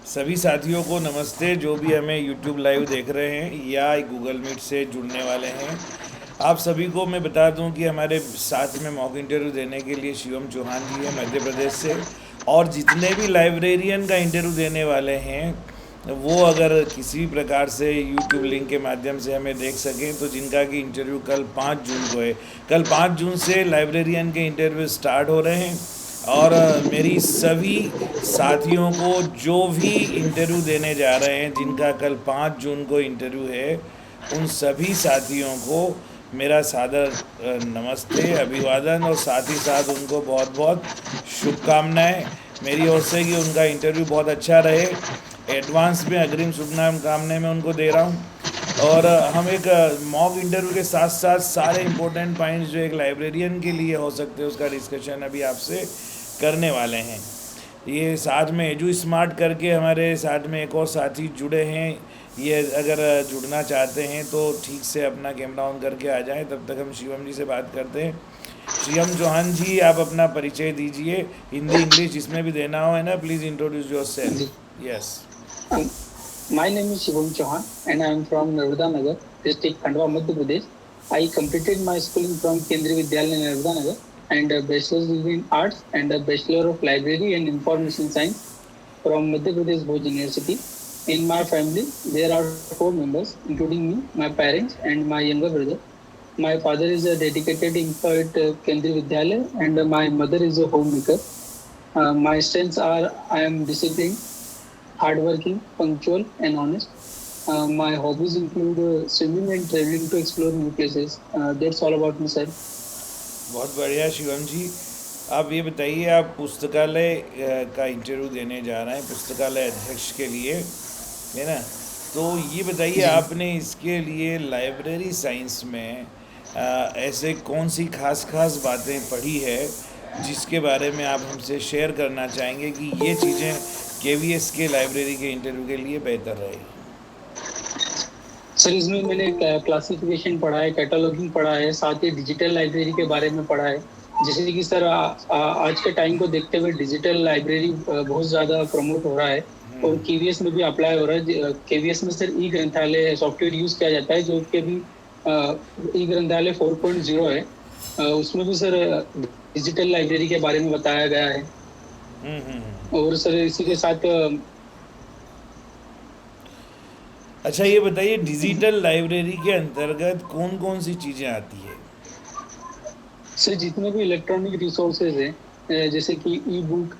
सभी साथियों को नमस्ते, जो भी हमें यूट्यूब लाइव देख रहे हैं या गूगल मीट से जुड़ने वाले हैं। आप सभी को मैं बता दूं कि हमारे साथ में मॉक इंटरव्यू देने के लिए शिवम चौहान जी हैं मध्य प्रदेश से। और जितने भी लाइब्रेरियन का इंटरव्यू देने वाले हैं वो अगर किसी भी प्रकार से यूट्यूब लिंक के माध्यम से हमें देख सकें, तो जिनका कि इंटरव्यू कल 5 जून को है, कल 5 जून से लाइब्रेरियन के इंटरव्यू स्टार्ट हो रहे हैं। और मेरी सभी साथियों को जो भी इंटरव्यू देने जा रहे हैं, जिनका कल 5 जून को इंटरव्यू है, उन सभी साथियों को मेरा सादर नमस्ते, अभिवादन, और साथ ही साथ उनको बहुत बहुत शुभकामनाएं मेरी ओर से कि उनका इंटरव्यू बहुत अच्छा रहे। एडवांस में अग्रिम शुभकामनाएं मैं उनको दे रहा हूँ। और हम एक मॉक इंटरव्यू के साथ साथ सारे इंपॉर्टेंट पॉइंट्स जो एक लाइब्रेरियन के लिए हो सकते हैं उसका डिस्कशन अभी आपसे करने वाले हैं। ये साथ में एजू स्मार्ट करके हमारे साथ में एक और साथी जुड़े हैं। ये अगर जुड़ना चाहते हैं तो ठीक से अपना कैमरा ऑन करके आ जाएं। तब तक हम शिवम जी से बात करते हैं। शिवम चौहान जी, आप अपना परिचय दीजिए, हिंदी इंग्लिश जिसमें भी देना हो, है ना। प्लीज़ इंट्रोड्यूस योर जी। Self. Yes. Um, my name is Shivam Chauhan and I am from Narvada Nagar, district Khandwa, Madhya Pradesh. I completed my schooling from Kendriya Vidyalaya, Narvada Nagar, and a bachelor's degree in arts and a bachelor of library and information science from Madhya Pradesh Bhuj University. In my family, there are four members, including me, my parents, and my younger brother. My father is a dedicated employee at Kendriya Vidyalaya, and my mother is a homemaker. My strengths are I am disciplined, hardworking, punctual, and honest. My hobbies include swimming and traveling to explore new places. That's all about me, sir. बहुत बढ़िया शिवम जी। आप ये बताइए, आप पुस्तकालय का interview देने जा रहे हैं पुस्तकालय अध्यक्ष के लिए, है ना। तो ये बताइए, जी आपने इसके लिए लाइब्रेरी साइंस में ऐसे कौन सी खास खास बातें पढ़ी है जिसके बारे में आप हमसे शेयर करना चाहेंगे कि ये चीज़ें केवीएस के लाइब्रेरी के इंटरव्यू के लिए बेहतर रहेगी। सर, इसमें मैंने क्लासिफिकेशन पढ़ा है, कैटलॉगिंग पढ़ा है, साथ ही डिजिटल लाइब्रेरी के बारे में पढ़ा है। जैसे कि सर आज के टाइम को देखते हुए डिजिटल लाइब्रेरी बहुत ज़्यादा प्रमोट हो रहा है और केवीएस में भी अप्लाई हो रहा है। केवीएस में सर ई ग्रंथालय सॉफ्टवेयर यूज़ किया जाता है, जो कि अभी ई ग्रंथालय 4.0 है। उसमें भी सर डिजिटल लाइब्रेरी के बारे में बताया गया है। और सर इसी के साथ अच्छा, ये बताइए, डिजिटल लाइब्रेरी के अंतर्गत कौन कौन सी चीज़ें आती है। सर जितने भी इलेक्ट्रॉनिक रिसोर्सेज हैं, जैसे कि ई बुक,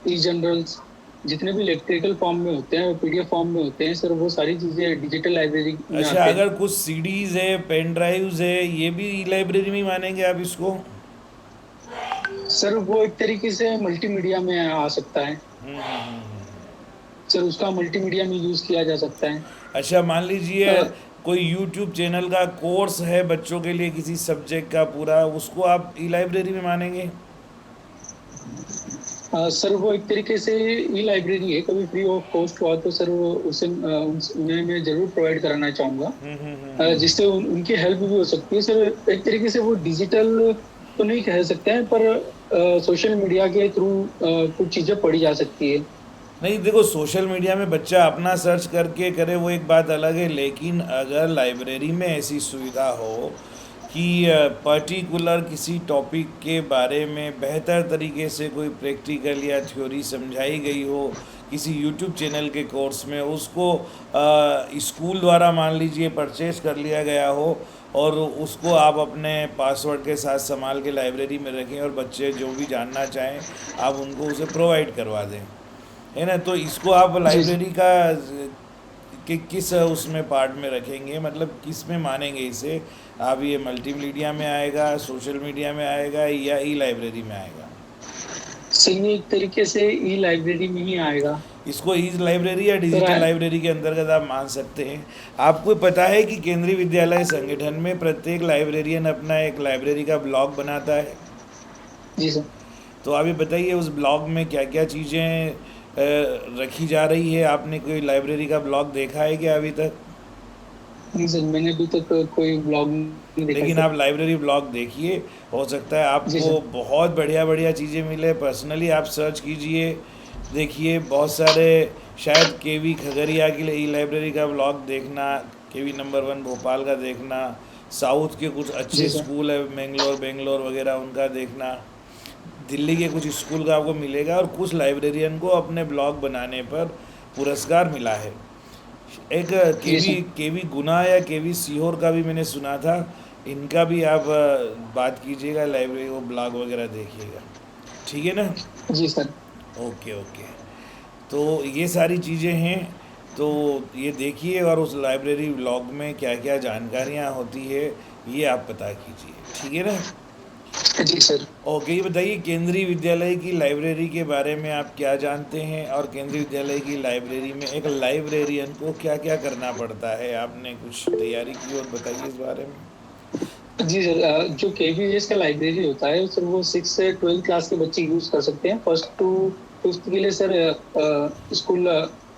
ई जर्नल्स, जितने भी इलेक्ट्रिकल फॉर्म में होते हैं और पीडीएफ फॉर्म में होते हैं, सर वो सारी चीज़ें डिजिटल लाइब्रेरी में अच्छा, आते हैं। अगर कुछ सीडीज़ है, पेन ड्राइव्स है, ये भी लाइब्रेरी में ही मानेंगे आप इसको। सर वो एक तरीके से मल्टीमीडिया में आ सकता है। सर उसका मल्टीमीडिया में यूज़ किया जा सकता है। अच्छा, मान लीजिए अ, कोई यूट्यूब चैनल का कोर्स है बच्चों के लिए किसी सब्जेक्ट का पूरा, उसको आप ई लाइब्रेरी में मानेंगे। सर वो एक तरीके से ई लाइब्रेरी है, कभी फ्री ऑफ कॉस्ट हुआ तो सर वो उसे उन्हें मैं जरूर प्रोवाइड कराना चाहूँगा, जिससे उनकी हेल्प भी हो सकती है। सर एक तरीके से वो डिजिटल तो नहीं कह सकते हैं, पर सोशल मीडिया के थ्रू कुछ चीज़ें पढ़ी जा सकती है। नहीं, देखो, सोशल मीडिया में बच्चा अपना सर्च करके करे वो एक बात अलग है, लेकिन अगर लाइब्रेरी में ऐसी सुविधा हो कि पर्टिकुलर किसी टॉपिक के बारे में बेहतर तरीके से कोई प्रैक्टिकल या थ्योरी समझाई गई हो किसी यूट्यूब चैनल के कोर्स में, उसको स्कूल द्वारा मान लीजिए परचेज कर लिया गया हो, और उसको आप अपने पासवर्ड के साथ संभाल के लाइब्रेरी में रखें और बच्चे जो भी जानना चाहें आप उनको उसे प्रोवाइड करवा दें, है ना। तो इसको आप जी जी। लाइब्रेरी का कि किस उसमें पार्ट में रखेंगे, मतलब किस में मानेंगे इसे आप। ये मल्टीमीडिया में आएगा, सोशल मीडिया में आएगा, या ई लाइब्रेरी में आएगा। सर ये एक तरीके से ई लाइब्रेरी में ही आएगा। इसको ई लाइब्रेरी या सर डिजिटल लाइब्रेरी के अंतर्गत आप मान सकते हैं। आपको पता है कि केंद्रीय विद्यालय संगठन में प्रत्येक लाइब्रेरियन अपना एक लाइब्रेरी का ब्लॉग बनाता है। जी सर। तो आप ये बताइए, उस ब्लॉग में क्या क्या चीज़ें रखी जा रही है। आपने कोई लाइब्रेरी का ब्लॉग देखा है क्या अभी तक। नहीं सर, मैंने अभी तक कोई ब्लॉग नहीं देखा है लेकिन सर। आप लाइब्रेरी ब्लॉग देखिए, हो सकता है जी आपको सर। बहुत बढ़िया बढ़िया चीज़ें मिले। पर्सनली आप सर्च कीजिए देखिए बहुत सारे, शायद केवी खगड़िया की ई लाइब्रेरी का ब्लॉग देखना, केवी नंबर 1 भोपाल का देखना, साउथ के कुछ जी अच्छे सर। स्कूल है बेंगलोर बेंगलोर वगैरह उनका देखना, दिल्ली के कुछ स्कूल का आपको मिलेगा, और कुछ लाइब्रेरियन को अपने ब्लॉग बनाने पर पुरस्कार मिला है। एक जी केवी सर। केवी गुना या केवी सीहोर का भी मैंने सुना था, इनका भी आप बात कीजिएगा, लाइब्रेरी वो ब्लॉग वगैरह देखिएगा, ठीक है ना। जी सर। Okay okay. तो ये सारी चीज़ें हैं, तो ये देखिए, और उस लाइब्रेरी ब्लॉग में क्या क्या जानकारियाँ होती है ये आप पता कीजिए, ठीक है ना। जी सर। ओके, ये बताइए केंद्रीय विद्यालय की लाइब्रेरी के बारे में आप क्या जानते हैं, और केंद्रीय विद्यालय की लाइब्रेरी में एक लाइब्रेरियन को क्या क्या करना पड़ता है, आपने कुछ तैयारी की और बताइए इस बारे में। जी सर, जो केवीएस का लाइब्रेरी होता है सर, वो 6 से 12 क्लास के बच्चे यूज कर सकते हैं। फर्स्ट टू फिफ्थ के लिए सर स्कूल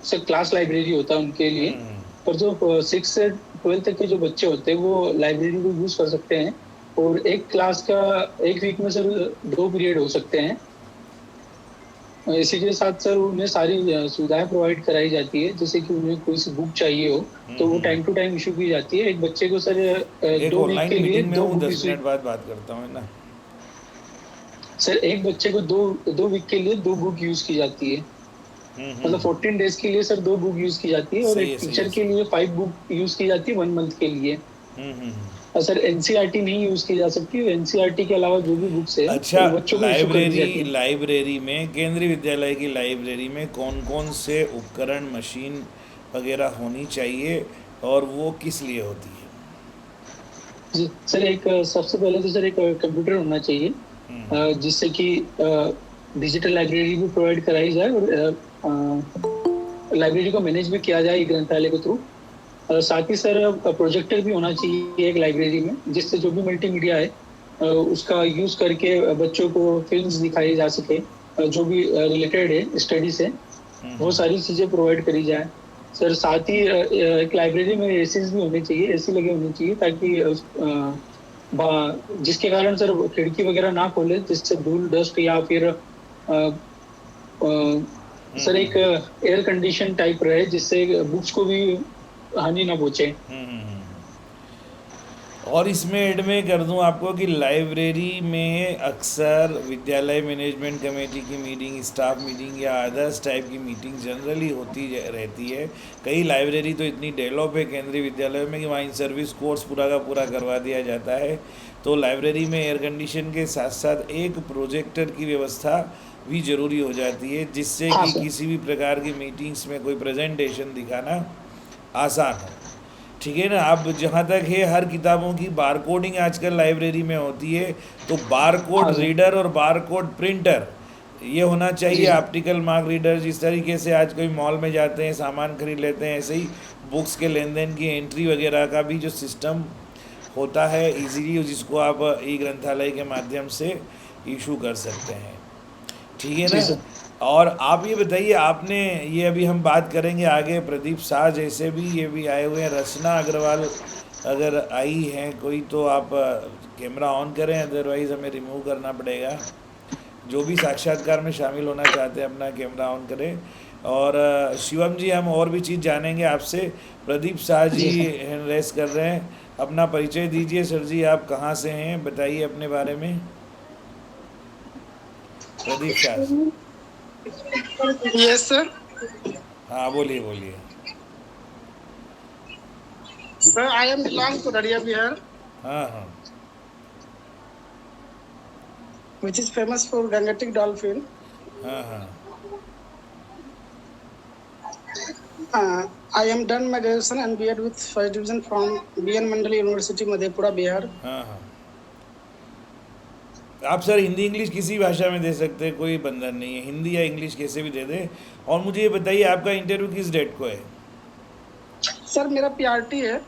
से क्लास लाइब्रेरी होता है उनके लिए। पर जो 6 से 12 तक के जो बच्चे होते हैं वो लाइब्रेरी को यूज कर सकते हैं। और एक क्लास का एक वीक में सर 2 पीरियड हो सकते हैं। इसी के साथ सर उन्हें सारी सुविधाएं प्रोवाइड कराई जाती है, जैसे कि उन्हें कोई सी बुक चाहिए हो तो वो टाइम टू टाइम इशू की जाती है। एक बच्चे को सर एक 2 वीक ऑनलाइन के लिए मीटिंग में दो हूँ, बुक 10 मिनट इशू। बाद बात करता हूँ, है ना। सर एक बच्चे को दो वीक के लिए 2 बुक यूज की जाती है। मतलब 14 डेज के लिए सर 2 बुक यूज की जाती है, और सही एक है सही है टीचर के सही लिए 5 बुक यूज की जाती है 1 मंथ के लिए। है। और सर एनसीईआरटी नहीं यूज की जा सकती। एनसीईआरटी के अलावा जो भी बुक्स है अच्छा, वो बच्चों को इशू कर दी लाइब्रेरी जाती है। लाइब्रेरी में, केंद्रीय विद्यालय की लाइब्रेरी में कौन कौन से उपकरण, मशीन वगैरह होनी चाहिए, और वो किस लिए होती है। जी सर, एक सबसे पहले तो सर एक कंप्यूटर होना चाहिए, जिससे कि डिजिटल लाइब्रेरी भी प्रोवाइड कराई जाए, और लाइब्रेरी को मैनेज भी किया जाए ग्रंथालय के थ्रू। साथ ही सर प्रोजेक्टर भी होना चाहिए एक लाइब्रेरी में, जिससे जो भी मल्टीमीडिया है उसका यूज करके बच्चों को फिल्म्स दिखाई जा सके, जो भी रिलेटेड है स्टडी से, वो सारी चीजें प्रोवाइड करी जाए। सर साथ ही एक लाइब्रेरी में एसीज भी होने चाहिए, एसी लगे होने चाहिए, ताकि जिसके कारण सर खिड़की वगैरह ना खोले, जिससे धूल डस्ट या फिर सर एक एयर कंडीशन टाइप रहे, जिससे बुक्स को भी हानि ना पहुंचे। और इसमें ऐड में कर दूं आपको कि लाइब्रेरी में अक्सर विद्यालय मैनेजमेंट कमेटी की मीटिंग, स्टाफ मीटिंग या अदर्स टाइप की मीटिंग जनरली होती रहती है। कई लाइब्रेरी तो इतनी डेवलप है केंद्रीय विद्यालय में कि वहाँ इन सर्विस कोर्स पूरा का पूरा करवा दिया जाता है। तो लाइब्रेरी में एयर कंडीशन के साथ साथ एक प्रोजेक्टर की व्यवस्था भी ज़रूरी हो जाती है, जिससे हाँ कि सर। किसी भी प्रकार की मीटिंग्स में कोई प्रेजेंटेशन दिखाना आसान हो, ठीक है ना। अब जहाँ तक है, हर किताबों की बारकोडिंग आजकल लाइब्रेरी में होती है, तो बारकोड हाँ सर। रीडर और बारकोड प्रिंटर ये होना चाहिए। जी सर। ऑप्टिकल मार्क रीडर, जिस तरीके से आज कोई मॉल में जाते हैं सामान खरीद लेते हैं, ऐसे ही बुक्स के लेन देन की एंट्री वगैरह का भी जो सिस्टम होता है इजीली, जिसको आप ई ग्रंथालय के माध्यम से इशू कर सकते हैं, ठीक है जी ना। सर। और आप ये बताइए, आपने, ये अभी हम बात करेंगे आगे, प्रदीप शाह जैसे भी ये भी आए हुए हैं, रचना अग्रवाल अगर आई हैं कोई, तो आप कैमरा ऑन करें, अदरवाइज़ हमें रिमूव करना पड़ेगा। जो भी साक्षात्कार में शामिल होना चाहते हैं अपना कैमरा ऑन करें। और शिवम जी, हम और भी चीज़ जानेंगे आपसे। प्रदीप शाह जी जी सर। हैंड रेस कर रहे हैं, अपना परिचय दीजिए सर जी, आप कहाँ से हैं, बताइए अपने बारे में। प्रदीप शाह। Yes, sir. हाँ बोलिए बोलिए। Sir, I am belong to Radia Bihar, हाँ हाँ। which is famous for Gangetic dolphin. हाँ हाँ। I am done my graduation and B.Ed with first division from B.N. Mandal University, Madhepura, Bihar. हाँ हाँ। आप सर हिंदी इंग्लिश किसी भाषा में दे सकते हैं, कोई बंधन नहीं है, हिंदी या इंग्लिश कैसे भी दे दें। और मुझे ये बताइए, आपका इंटरव्यू किस डेट को है। सर मेरा PRT है।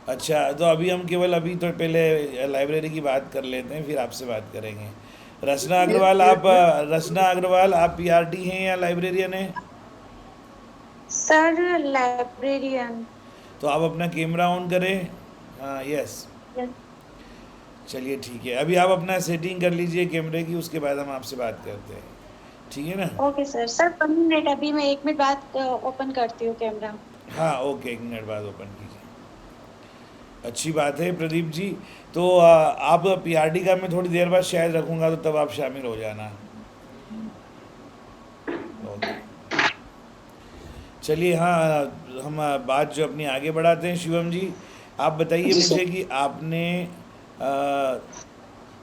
अच्छा, तो अभी हम केवल अभी तो पहले लाइब्रेरी की बात कर लेते हैं, फिर आपसे बात करेंगे। रचना ये, अग्रवाल, ये, आप ये, रचना अग्रवाल, आप पीआरटी हैं या लाइब्रेरियन हैं। Sir librarian. तो आप अपना कैमरा ऑन करें। हाँ यस। यस। चलिए ठीक है, अभी आप अपना सेटिंग कर लीजिए कैमरे की, उसके बाद हम आपसे बात करते हैं। ठीक है ना? Okay sir. सर 1 मिनट, अभी मैं 1 मिनट बाद ओपन करती हूँ कैमरा। हाँ ओके, 1 मिनट बाद ओपन कीजिए। अच्छी बात है प्रदीप जी। तो आप पीआरडी का मैं थोड़ी देर बाद शायद रखूँगा, तो तब आप शामिल हो जाना। ओके, चलिए। हाँ, हम बात जो अपनी आगे बढ़ाते हैं। शिवम जी, आप बताइए जी मुझे सर। कि आपने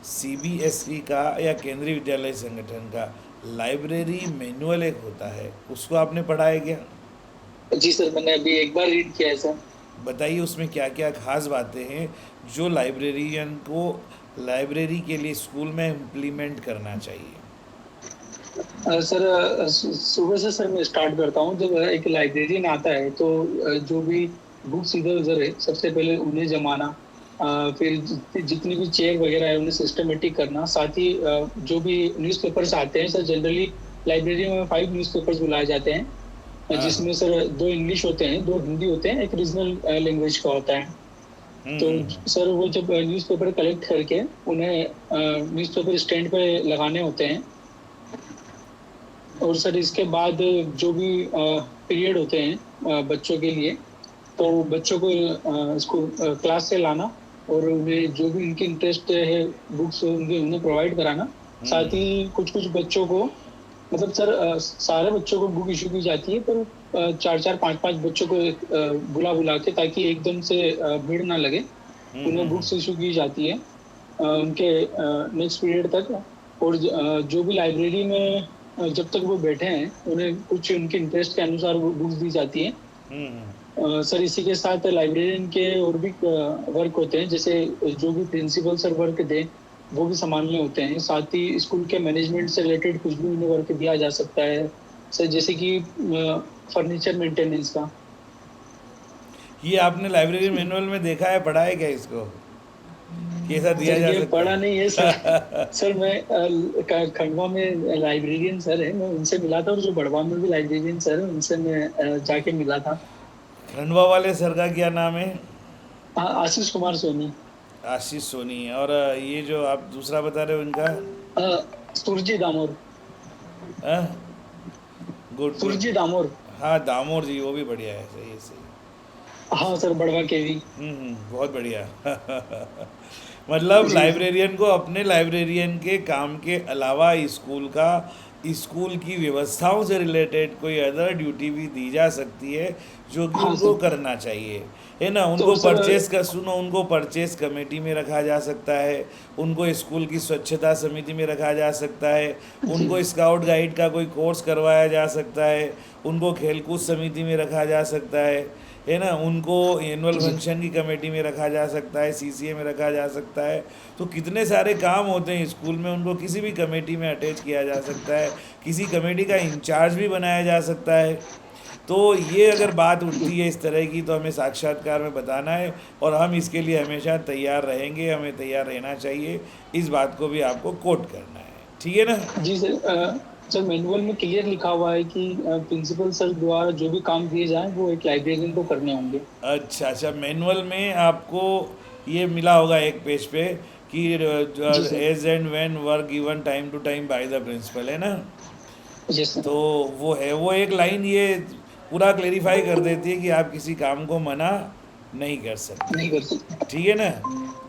सीबीएसई का या केंद्रीय विद्यालय संगठन का लाइब्रेरी मैनुअल एक होता है, उसको आपने पढ़ा है क्या? जी सर, मैंने अभी एक बार रीड किया है सर। बताइए उसमें क्या क्या खास बातें हैं जो लाइब्रेरियन को लाइब्रेरी के लिए स्कूल में इम्प्लीमेंट करना चाहिए। सर, सुबह से सर मैं स्टार्ट करता हूँ। जब एक लाइब्रेरियन आता है तो जो भी बुक्स इधर उधर है, सबसे पहले उन्हें जमाना, फिर जितनी भी चेयर वगैरह है उन्हें सिस्टमेटिक करना, साथ ही जो भी न्यूज़पेपर्स आते हैं सर, जनरली लाइब्रेरी में 5 न्यूज़पेपर्स बुलाए जाते हैं, हाँ हाँ। जिसमें सर 2 इंग्लिश होते हैं, 2 हिंदी होते हैं, एक रीजनल लैंग्वेज का होता है। तो हम्म। सर वो जब न्यूज़पेपर कलेक्ट करके उन्हें न्यूज़पेपर स्टैंड पे लगाने होते हैं, और सर इसके बाद जो भी पीरियड होते हैं बच्चों के लिए, तो बच्चों को स्कूल क्लास से लाना और उन्हें जो भी उनके इंटरेस्ट है बुक्स उनके उन्हें प्रोवाइड कराना। साथ ही कुछ कुछ बच्चों को, मतलब सर सारे बच्चों को बुक इशू की जाती है, पर 4-4 5-5 बच्चों को बुला बुला के, ताकि एकदम से भीड़ ना लगे, उन्हें बुक्स इशू की जाती है उनके नेक्स्ट पीरियड तक। और जो भी लाइब्रेरी में जब तक वो बैठे हैं उन्हें कुछ उनके इंटरेस्ट के अनुसार वो बुक्स दी जाती हैं। सर इसी के साथ लाइब्रेरियन के और भी वर्क होते हैं, जैसे जो भी प्रिंसिपल सर वर्क दें वो भी संभालने होते हैं। साथ ही स्कूल के मैनेजमेंट से रिलेटेड कुछ भी उन्हें वर्क दिया जा सकता है सर, जैसे कि फर्नीचर मेंटेनेंस का। ये आपने लाइब्रेरी मैनुअल में देखा है, पढ़ा है क्या इसको? कैसा दिया सर जा ये सकता पढ़ा नहीं है सर। है? सर मैं खंडवा में लाइब्रेरियन सर है, मैं उनसे मिला था, और जो बड़वा में भी लाइब्रेरियन सर है उनसे मैं जाके मिला था। खंडवा वाले सर का क्या नाम है? आशीष कुमार सोनी। आशीष सोनी है। और ये जो आप दूसरा बता रहे हो उनका? सुरजी दामोर। Good good. सुरजी दामोर। हाँ, दामोर जी, वो भी बढ़िया है। सही है, सही है। हाँ सर, बड़वा के भी। बहुत बढ़िया। मतलब जी लाइब्रेरियन को अपने लाइब्रेरियन के काम के अलावा स्कूल की व्यवस्थाओं से रिलेटेड कोई अदर ड्यूटी भी दी जा सकती है, जो कि हाँ उनको सर। करना चाहिए, है ना? तो सर उनको परचेस कमेटी में रखा जा सकता है, उनको स्कूल की स्वच्छता समिति में रखा जा सकता है, जी उनको स्काउट गाइड का कोई कोर्स करवाया जा सकता है, उनको खेलकूद समिति में रखा जा सकता है ना? उनको एनुअल जी फंक्शन की कमेटी में रखा जा सकता है, सीसीए में रखा जा सकता है। तो कितने सारे काम होते हैं स्कूल में, उनको किसी भी कमेटी में अटैच किया जा सकता है, किसी कमेटी का इंचार्ज भी बनाया जा सकता है। तो ये अगर बात उठती है इस तरह की, तो हमें साक्षात्कार में बताना है, और हम इसके लिए हमेशा तैयार रहेंगे, हमें तैयार रहना चाहिए। इस बात को भी आपको कोट करना है, ठीक है ना? जी सर। सर मैनुअल में क्लियर लिखा हुआ है कि प्रिंसिपल सर द्वारा जो भी काम दिए जाएं वो एक लाइब्रेरियन को करने होंगे। अच्छा अच्छा, मैनुअल में आपको ये मिला होगा एक पेज पे कि जी sir. Age and when work given time to time by the principal, है ना? Yes sir. तो वो है, वो एक लाइन ये पूरा क्लेरिफाई कर देती है कि आप किसी काम को मना नहीं कर सकते, नहीं कर सकते। ठीक है ना?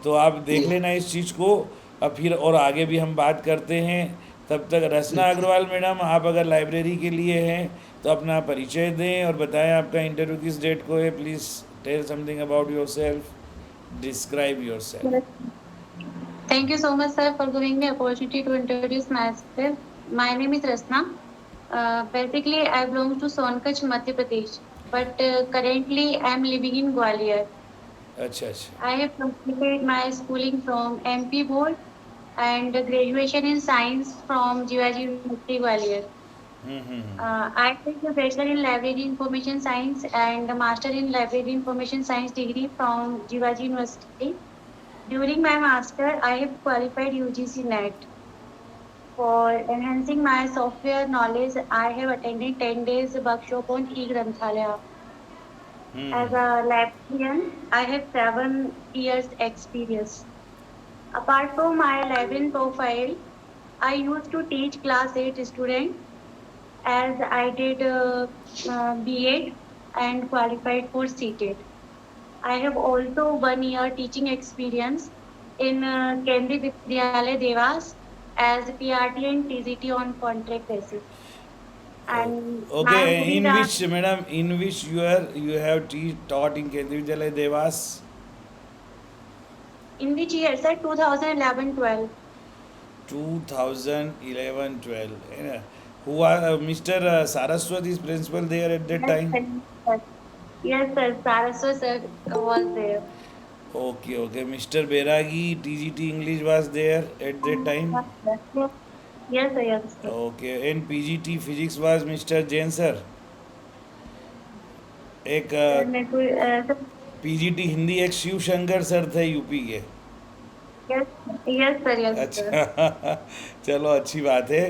तो आप देख जी लेना इस चीज़ को। अब फिर और आगे भी हम बात करते हैं। तब तक जी। रचना अग्रवाल मैडम, आप अगर लाइब्रेरी के लिए हैं तो अपना परिचय दें और बताएं आपका इंटरव्यू किस डेट को है। Please tell something about yourself, describe yourself. Thank you so much, sir, for giving me opportunity to introduce myself. My name is Rasna. Basically, I belong to Sonkach, Madhya Pradesh, but currently I am living in Gwalior. अच्छा अच्छा। I have completed my schooling from MP Board and graduation in science from Jivaji University, Gwalior. I did a bachelor in library information science and a master in library information science degree from Jivaji University. During my master, I have qualified UGC NET. For enhancing my software knowledge, I have attended 10 days workshop on e-Granthalaya. As a librarian, I have 7 years experience. Apart from my librarian profile, I used to teach class 8 student as I did B.Ed and qualified for CTET. I have also 1 year teaching experience in Kendriya Vidyalaya Devas as PRT and TGT on contract basis. Oh, And I'm okay. good In at which, madam, in which you have taught in Kendriya Vidyalaya Devas? in which year, sir? 2011-12. 2011-12. Yeah. Who are Mr. Saraswat is principal there at that Yes, time? sir. Yes, yes, sir. Saraswat sir was there. Okay, okay. Mr. Beragi, TGT English was there at that time. Yes, yes. Yes, sir. Yes, sir. Okay, and PGT Physics was Mr. Jain sir. एक sir मेरे को sir PGT Hindi एक Shiv Shankar sir थे UP के. Yes yes sir yes sir. अच्छा. चलो अच्छी बात है.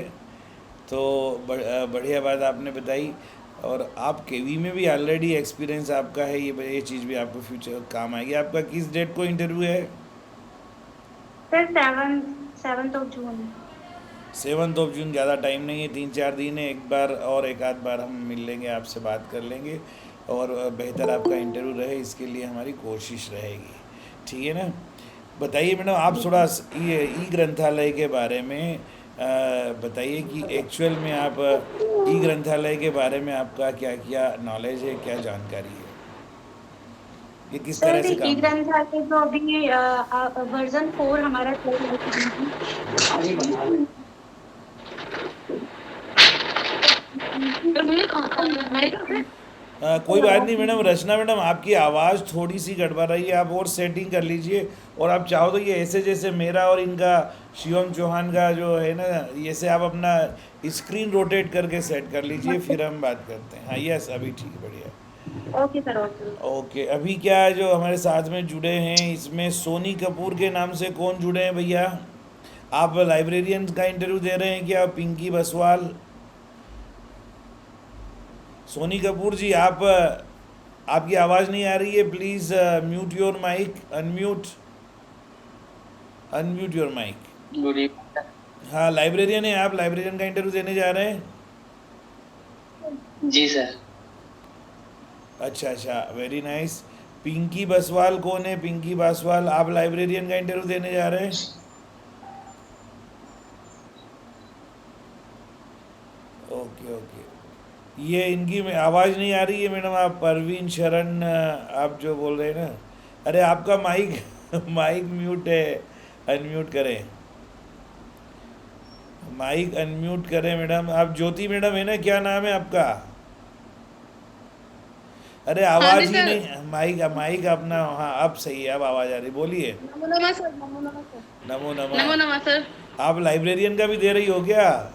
तो बढ़िया बात आपने बताई. और आप केवी में भी ऑलरेडी एक्सपीरियंस आपका है. ये चीज़ भी आपको फ्यूचर काम आएगी. आपका किस डेट को इंटरव्यू है? Sir 7th of June. 7 जून. ज़्यादा टाइम नहीं है, 3-4 दिन है. एक बार और एक आध बार हम मिल लेंगे, आपसे बात कर लेंगे और बेहतर आपका इंटरव्यू रहे इसके लिए हमारी कोशिश रहेगी. ठीक है ना. बताइए मैडम, आप थोड़ा ई ग्रंथालय के बारे में बताइए कि एक्चुअल में आप ई ग्रंथालय के बारे में आपका क्या क्या नॉलेज है, क्या जानकारी है, ये किस सर तरह से ई काम. ग्रंथालय तो अभी वर्जन 4 हमारा चल रहा है. कोई बात नहीं मैडम. रचना मैडम, आपकी आवाज़ थोड़ी सी गड़बड़ रही है, आप और सेटिंग कर लीजिए. और आप चाहो तो ये ऐसे जैसे मेरा और इनका शिवम चौहान का जो है ना, ऐसे आप अपना स्क्रीन रोटेट करके सेट कर लीजिए, फिर हम बात करते हैं. हाँ यस, अभी ठीक है, बढ़िया. Okay sir okay. ओके, अभी क्या जो हमारे साथ में जुड़े हैं इसमें सोनी कपूर के नाम से कौन जुड़े हैं भैया? आप लाइब्रेरियन का इंटरव्यू दे रहे हैं क्या? पिंकी बसवाल. सोनी कपूर जी, आप आपकी आवाज़ नहीं आ रही है. Please mute your mic. Unmute your mic. Good evening. हाँ, लाइब्रेरियन है आप. लाइब्रेरियन का इंटरव्यू देने जा रहे हैं? जी सर. अच्छा अच्छा, वेरी नाइस. पिंकी बसवाल कौन है? पिंकी बसवाल, आप लाइब्रेरियन का इंटरव्यू देने जा रहे हैं? Okay okay. ये इनकी आवाज़ नहीं आ रही है मैडम. आप परवीन शरण आप जो बोल रहे हैं ना, अरे आपका माइक माइक म्यूट है, अनम्यूट करें. माइक अनम्यूट करें मैडम. आप ज्योति मैडम है ना, क्या नाम है आपका? अरे आवाज़ ही नहीं. माइक माइक अपना. हाँ अब सही है, अब आवाज़ आ रही. बोलिए. नमो नमः सर. नमो नमः सर. नमो नमो नमः. नमः सर. आप लाइब्रेरियन का भी दे रही हो क्या?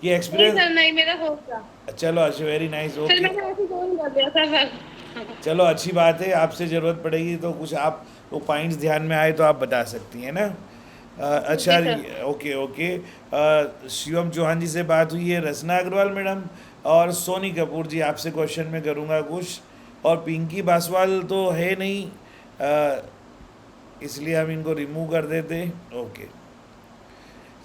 ये नहीं एक्सपीरियंस. सर नहीं, मेरा होगा. चलो अच्छा, वेरी नाइस. सर ओके, मैंने ऐसे ज्वाइन कर दिया था सर. चलो अच्छी बात है. आपसे ज़रूरत पड़ेगी तो कुछ आप वो पॉइंट्स ध्यान में आए तो आप बता सकती हैं ना. अच्छा जी, ओके ओके. शिवम चौहान जी से बात हुई है. रचना अग्रवाल मैडम और सोनी कपूर जी, आपसे क्वेश्चन मैं करूँगा कुछ. और पिंकी बासवाल तो है नहीं, इसलिए हम इनको रिमूव कर देते. ओके,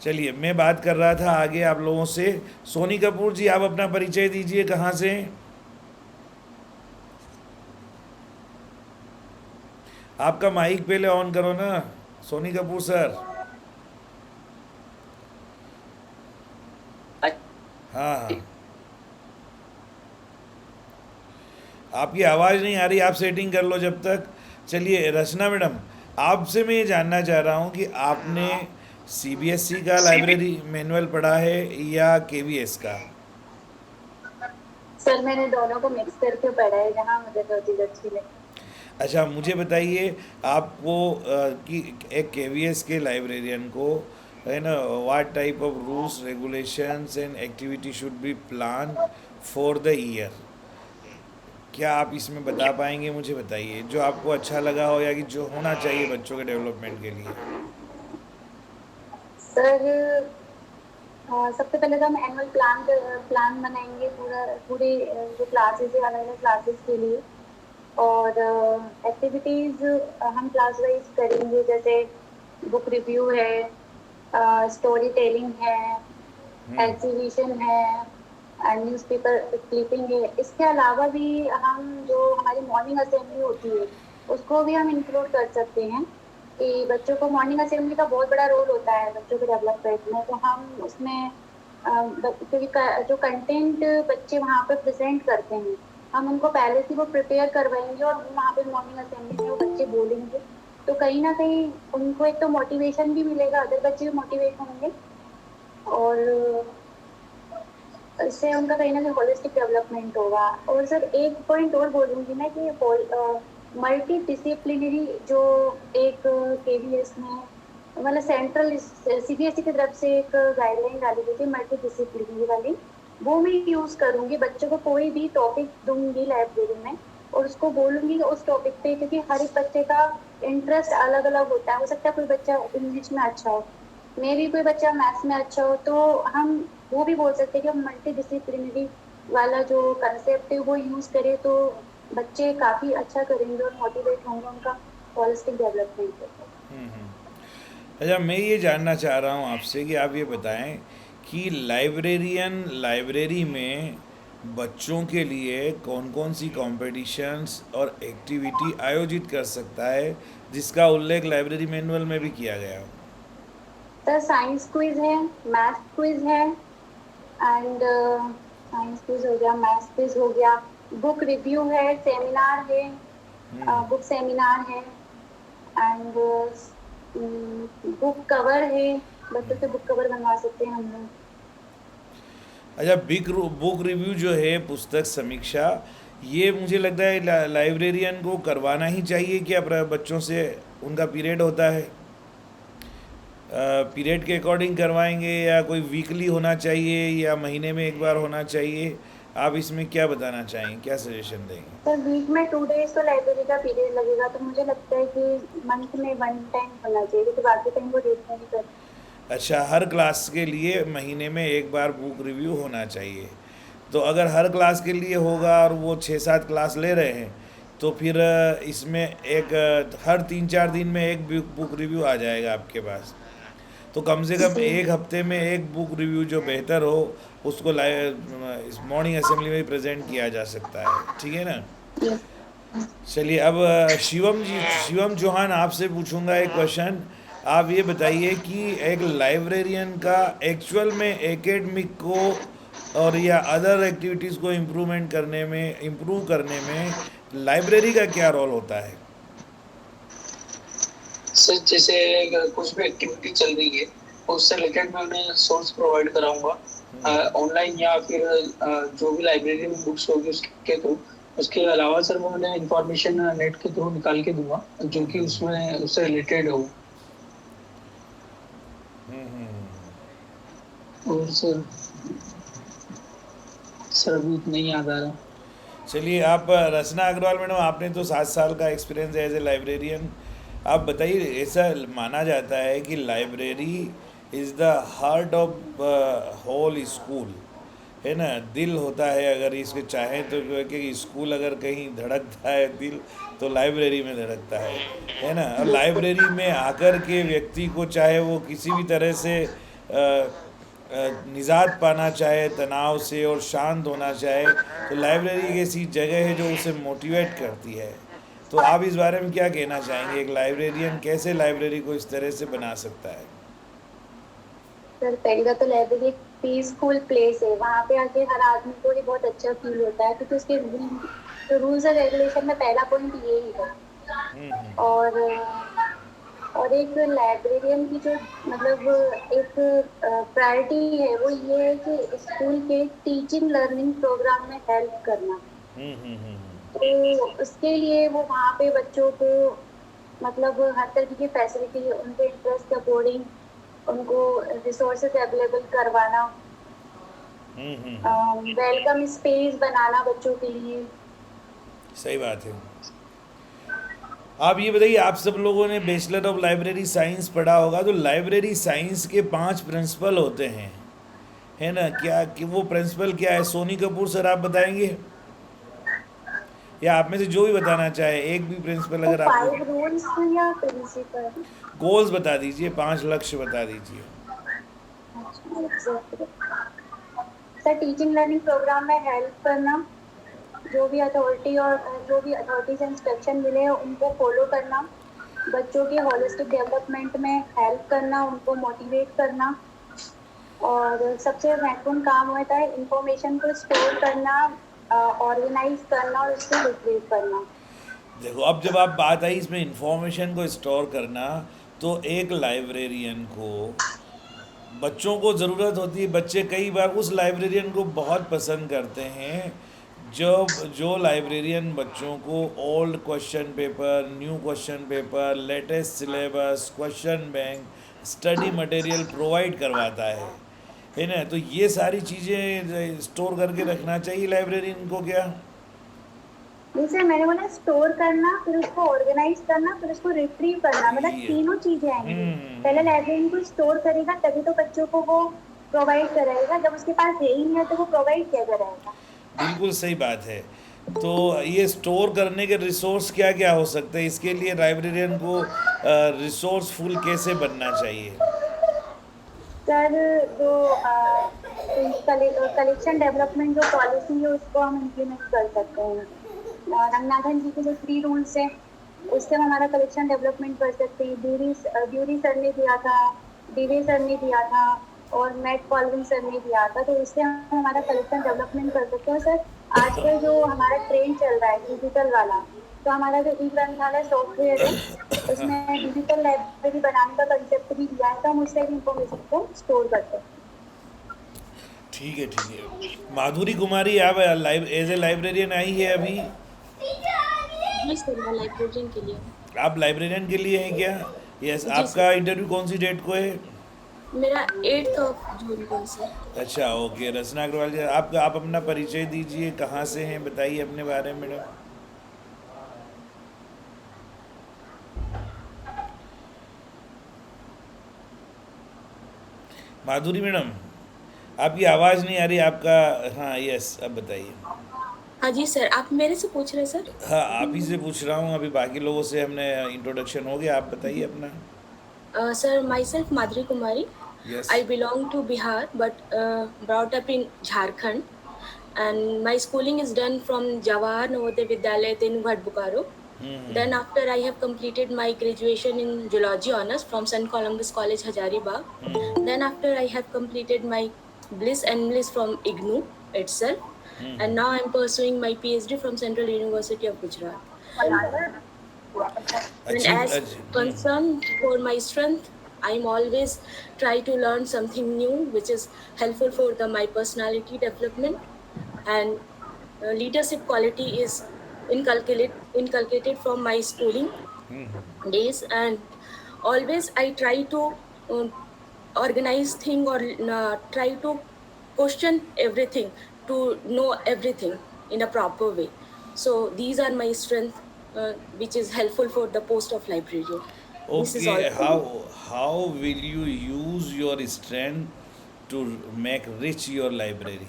चलिए मैं बात कर रहा था आगे आप लोगों से. सोनी कपूर जी, आप अपना परिचय दीजिए, कहाँ से? आपका माइक पहले ऑन करो ना सोनी कपूर सर. हाँ हाँ, आपकी आवाज़ नहीं आ रही. आप सेटिंग कर लो जब तक. चलिए रचना मैडम, आपसे मैं ये जानना चाह रहा हूँ कि आपने सीबीएसई का लाइब्रेरी मैनुअल पढ़ा है या केवीएस का? सर मैंने दोनों को मिक्स करके पढ़ा है, जहाँ मुझे जो चीज़ अच्छी लगी. अच्छा, मुझे बताइए आपको कि एक केवीएस के लाइब्रेरियन को है ना, what type of rules regulations and activity should be plan for the year. क्या आप इसमें बता पाएंगे? मुझे बताइए जो आपको अच्छा लगा हो या कि जो होना चाहिए बच्चों के डेवलपमेंट के लिए. सर सबसे पहले तो हम एनुअल प्लान बनाएंगे पूरे जो क्लासेस है, अलग अलग क्लासेस के लिए. और एक्टिविटीज़ हम क्लास वाइज करेंगे, जैसे बुक रिव्यू है, स्टोरी टेलिंग है, हम्म एग्जीबिशन है, न्यूज़पेपर क्लिपिंग है। इसके अलावा भी हम जो हमारी मॉर्निंग असेंबली होती है उसको भी हम इंक्लूड कर सकते हैं कि बच्चों को मॉर्निंग असेंबली का बहुत बड़ा रोल होता है बच्चों के डेवलपमेंट में। तो हम उसमें क्योंकि जो कंटेंट बच्चे वहाँ पर प्रेजेंट करते हैं हम उनको पहले से वो प्रिपेयर करवाएंगे और वहाँ पे मॉर्निंग असेंबली में वो बच्चे बोलेंगे। तो कहीं ना कहीं उनको एक तो मोटिवेशन भी मिलेगा, अदर बच्चे भी मोटिवेट होंगे और इससे उनका कहीं ना कहीं होलिस्टिक डेवलपमेंट होगा। और सर एक पॉइंट और बोलूंगी मैं कि मल्टी डिसिप्लिनरी जो एक केवीएस में मतलब सेंट्रल सीबीएसई की तरफ से एक गाइडलाइन डाली गई थी मल्टी डिसिप्लिनरी वाली, वो मैं यूज करूंगी। बच्चों को कोई भी टॉपिक दूंगी लाइब्रेरी में और उसको बोलूंगी कि उस टॉपिक पे, क्योंकि हर एक बच्चे का इंटरेस्ट अलग अलग होता है। हो सकता है कोई बच्चा इंग्लिश में अच्छा हो, मे भी कोई बच्चा मैथ्स में अच्छा हो, तो हम वो भी बोल सकते हैं कि हम मल्टी डिसिप्लिनरी वाला जो कंसेप्ट है वो यूज करें तो बच्चे काफी अच्छा करेंगे और मोटिवेट होंगे, उनका होलिस्टिक डेवलपमेंट होगा। हम्म। अच्छा, मैं ये जानना चाह रहा हूँ आपसे कि आप ये बताएं कि लाइब्रेरियन लाइब्रेरी में बच्चों के लिए कौन कौन सी कॉम्पिटिशन्स और एक्टिविटी आयोजित कर सकता है जिसका उल्लेख लाइब्रेरी मैनुअल में भी किया गया हो। सर साइंस क्विज है, मैथ क्विज है एंड साइंस क्विज हो गया, मैथ क्विज हो गया, बुक रिव्यू है, सेमिनार है, हम्म। बुक सेमिनार है एंड बुक कवर है। बच्चों से बुक कवर बनवा सकते हैं हम लोग। अच्छा, बुक रिव्यू जो है, पुस्तक समीक्षा, ये मुझे लगता है लाइब्रेरियन को करवाना ही चाहिए। क्या बच्चों से उनका पीरियड होता है, पीरियड के अकॉर्डिंग करवाएंगे या कोई वीकली होना चाहिए या महीने में एक बार होना चाहिए? आप इसमें क्या बताना चाहेंगे, क्या सजेशन देंगे? सर वीक में 2 डेज तो लाइब्रेरी का पीरियड लगेगा, तो मुझे लगता है कि मंथ में 1 टाइम होना चाहिए, क्योंकि बाकी टाइम वो डेट नहीं कर। अच्छा, हर क्लास के लिए महीने में एक बार बुक रिव्यू होना चाहिए। तो अगर हर क्लास के लिए होगा और वो 6-7 क्लास ले रहे हैं तो फिर इसमें एक हर 3-4 दिन में एक बुक रिव्यू आ जाएगा आपके पास। तो कम से कम जी एक हफ्ते में एक बुक रिव्यू जो बेहतर हो उसको इस मॉर्निंग असेंबली में प्रेजेंट किया जा सकता है, ठीक है ना? यस। चलिए, अब शिवम चौहान आपसे पूछूंगा एक क्वेश्चन। आप ये बताइए कि एक लाइब्रेरियन का एक्चुअल में एकेडमिक को और या अदर एक्टिविटीज़ को इम्प्रूव करने में लाइब्रेरी का क्या रोल होता है? सर जैसे अगर कुछ भी एक्टिविटी चल रही है उससे रिलेटेड मैं उन्हें सोर्स प्रोवाइड कराऊंगा ऑनलाइन या फिर जो भी लाइब्रेरी में बुक्स होगी उसके थ्रू। उसके अलावा सर मैं उन्हें इंफॉर्मेशन नेट के थ्रू निकाल के दूंगा जो कि उसमें उससे रिलेटेड हो। और सर अभी इतना ही याद आ रहा। चलिए, आप रचना अग्रवाल मैडम, आपने तो 7 साल का एक्सपीरियंस है एज ए लाइब्रेरियन। आप बताइए, ऐसा माना जाता है कि library is the heart of whole school, है ना? दिल होता है, अगर इसके चाहें तो कि स्कूल अगर कहीं धड़कता है दिल तो लाइब्रेरी में धड़कता है ना? और लाइब्रेरी में आकर के व्यक्ति को, चाहे वो किसी भी तरह से निजात पाना चाहे तनाव से और शांत होना चाहे, तो लाइब्रेरी एक ऐसी जगह है जो उसे मोटिवेट करती है। तो आप इस बारे में क्या कहना चाहेंगे, एक लाइब्रेरियन कैसे लाइब्रेरी को इस तरह से बना सकता है? सर पहले तो लाइब्रेरी एक पीसफुल प्लेस है, वहाँ पे आके हर आदमी को ये बहुत अच्छा फील होता है, क्योंकि उसके रूल्स और रेगुलेशन में पहला पॉइंट यही है। और एक लाइब्रेरियन की जो मतलब एक प्रायोरिटी है वो ये है कि स्कूल के टीचिंग लर्निंग प्रोग्राम में हेल्प करना। तो उसके लिए वो वहाँ पे बच्चों को मतलब हर तरह की फैसिलिटी, उनके इंटरेस्ट के अकॉर्डिंग उनको रिसोर्सेज अवेलेबल करवाना, वेलकम स्पेस बनाना बच्चों के लिए। सही बात है। आप ये बताइए, आप सब लोगों ने बैचलर ऑफ लाइब्रेरी साइंस पढ़ा होगा, तो लाइब्रेरी साइंस के 5 प्रिंसिपल होते हैं, है ना? क्या कि वो प्रिंसिपल क्या है? सोनी कपूर सर, आप बताएंगे या आप में से जो भी बताना चाहे, एक भी प्रिंसिपल तो अगर आपको। 5 रूल्स या प्रिंसिपल? गोल्स बता दीजिए, 5 लक्ष्य बता दीजिए। सर टीचिंग लर्निंग प्रोग्राम में हेल्प करना, जो भी अथॉरिटी से इंस्ट्रक्शन मिले उनको फॉलो करना, बच्चों के होलिस्टिक डेवलपमेंट में हेल्प करना, उनको मोटिवेट करना, और सबसे महत्वपूर्ण काम होता है इंफॉर्मेशन को स्टोर करना, ऑर्गेनाइज करना और उसको रिट्रीव करना। देखो, अब जब आप बात आई इसमें इंफॉर्मेशन को स्टोर करना, तो एक लाइब्रेरियन को, बच्चों को ज़रूरत होती है, बच्चे कई बार उस लाइब्रेरियन को बहुत पसंद करते हैं जो लाइब्रेरियन बच्चों को old question paper, new question paper, latest syllabus, question bank, study material provide करवाता है ना। तो ये सारी चीज़ें स्टोर करके रखना चाहिए लाइब्रेरियन को क्या? जैसे मैंने बोला स्टोर करना, फिर उसको ऑर्गेनाइज करना, फिर उसको रिट्रीव करना, मतलब तीनों चीजें आएंगी। पहले लाइब्रेरियन को स्टोर करेगा तभी तो बच्चों को वो प्रोवाइड करेगा, जब उसके पास है ही नहीं है तो वो प्रोवाइड क्या करेगा। बिल्कुल सही बात है। तो ये स्टोर करने के रिसोर्स क्या क्या हो सकते हैं? इसके लिए लाइब्रेरियन को रिसोर्सफुल कैसे बनना चाहिए? सर जो कलेक्शन डेवलपमेंट जो पॉलिसी है उसको हम इम्प्लीमेंट कर सकते हैं। रंगनाथन जी के जो 3 रूल्स हैं उससे हम हमारा कलेक्शन डेवलपमेंट कर सकते हैं। ड्यूरी सर ने दिया था, डीवे सर ने दिया था और मैट कॉलविन सर ने दिया था, तो इससे हम हमारा कलेक्शन डेवलपमेंट कर सकते हैं। सर आजकल जो हमारा ट्रेंड चल रहा है डिजिटल वाला, तो हमारा जो ई ग्रंथालय सॉफ्टवेयर है उसमें डिजिटल लाइब्रेरी बनाने का कंसेप्ट भी दिया है, तो हम उससे इंफॉर्मेशन को स्टोर करते हैं। ठीक है, ठीक है। माधुरी कुमारी, आप एज ए लाइब्रेरियन आई है अभी? लाइब्रेरियन के लिए। आप लाइब्रेरियन के लिए हैं क्या? यस। आपका इंटरव्यू कौन सी डेट को है? मेरा 8 जून को है सर। अच्छा, ओके। रचना अग्रवाल जी, आप अपना परिचय दीजिए, कहाँ से हैं, बताइए अपने बारे में मैडम। माधुरी मैडम, आपकी आवाज़ नहीं आ रही आपका। हाँ, यस, अब बताइए। हाँ जी सर, आप मेरे से पूछ रहे हैं सर? हाँ, आप ही से पूछ रहा हूँ। अभी बाकी लोगों से हमने इंट्रोडक्शन हो गया, आप बताइए अपना। Sir, my self Madhuri Kumari. Yes. I belong to Bihar but brought up in Jharkhand, and my schooling is done from Jawahar Navodaya Vidyalaya Tenughat Bokaro. Then after I have completed my graduation in Zoology Honours from St. Columbus College Hazaribagh. Then after I have completed my Bliss and Bliss from IGNOU itself, and now I am pursuing my PhD from Central University of Gujarat. And as concerned for my strength, I'm always try to learn something new which is helpful for my personality development, and leadership quality is inculcated from my schooling days, and always I try to organize thing or try to question everything to know everything in a proper way. So these are my strength which is helpful for the post of librarian. Okay, how will you use your strength to make rich your library?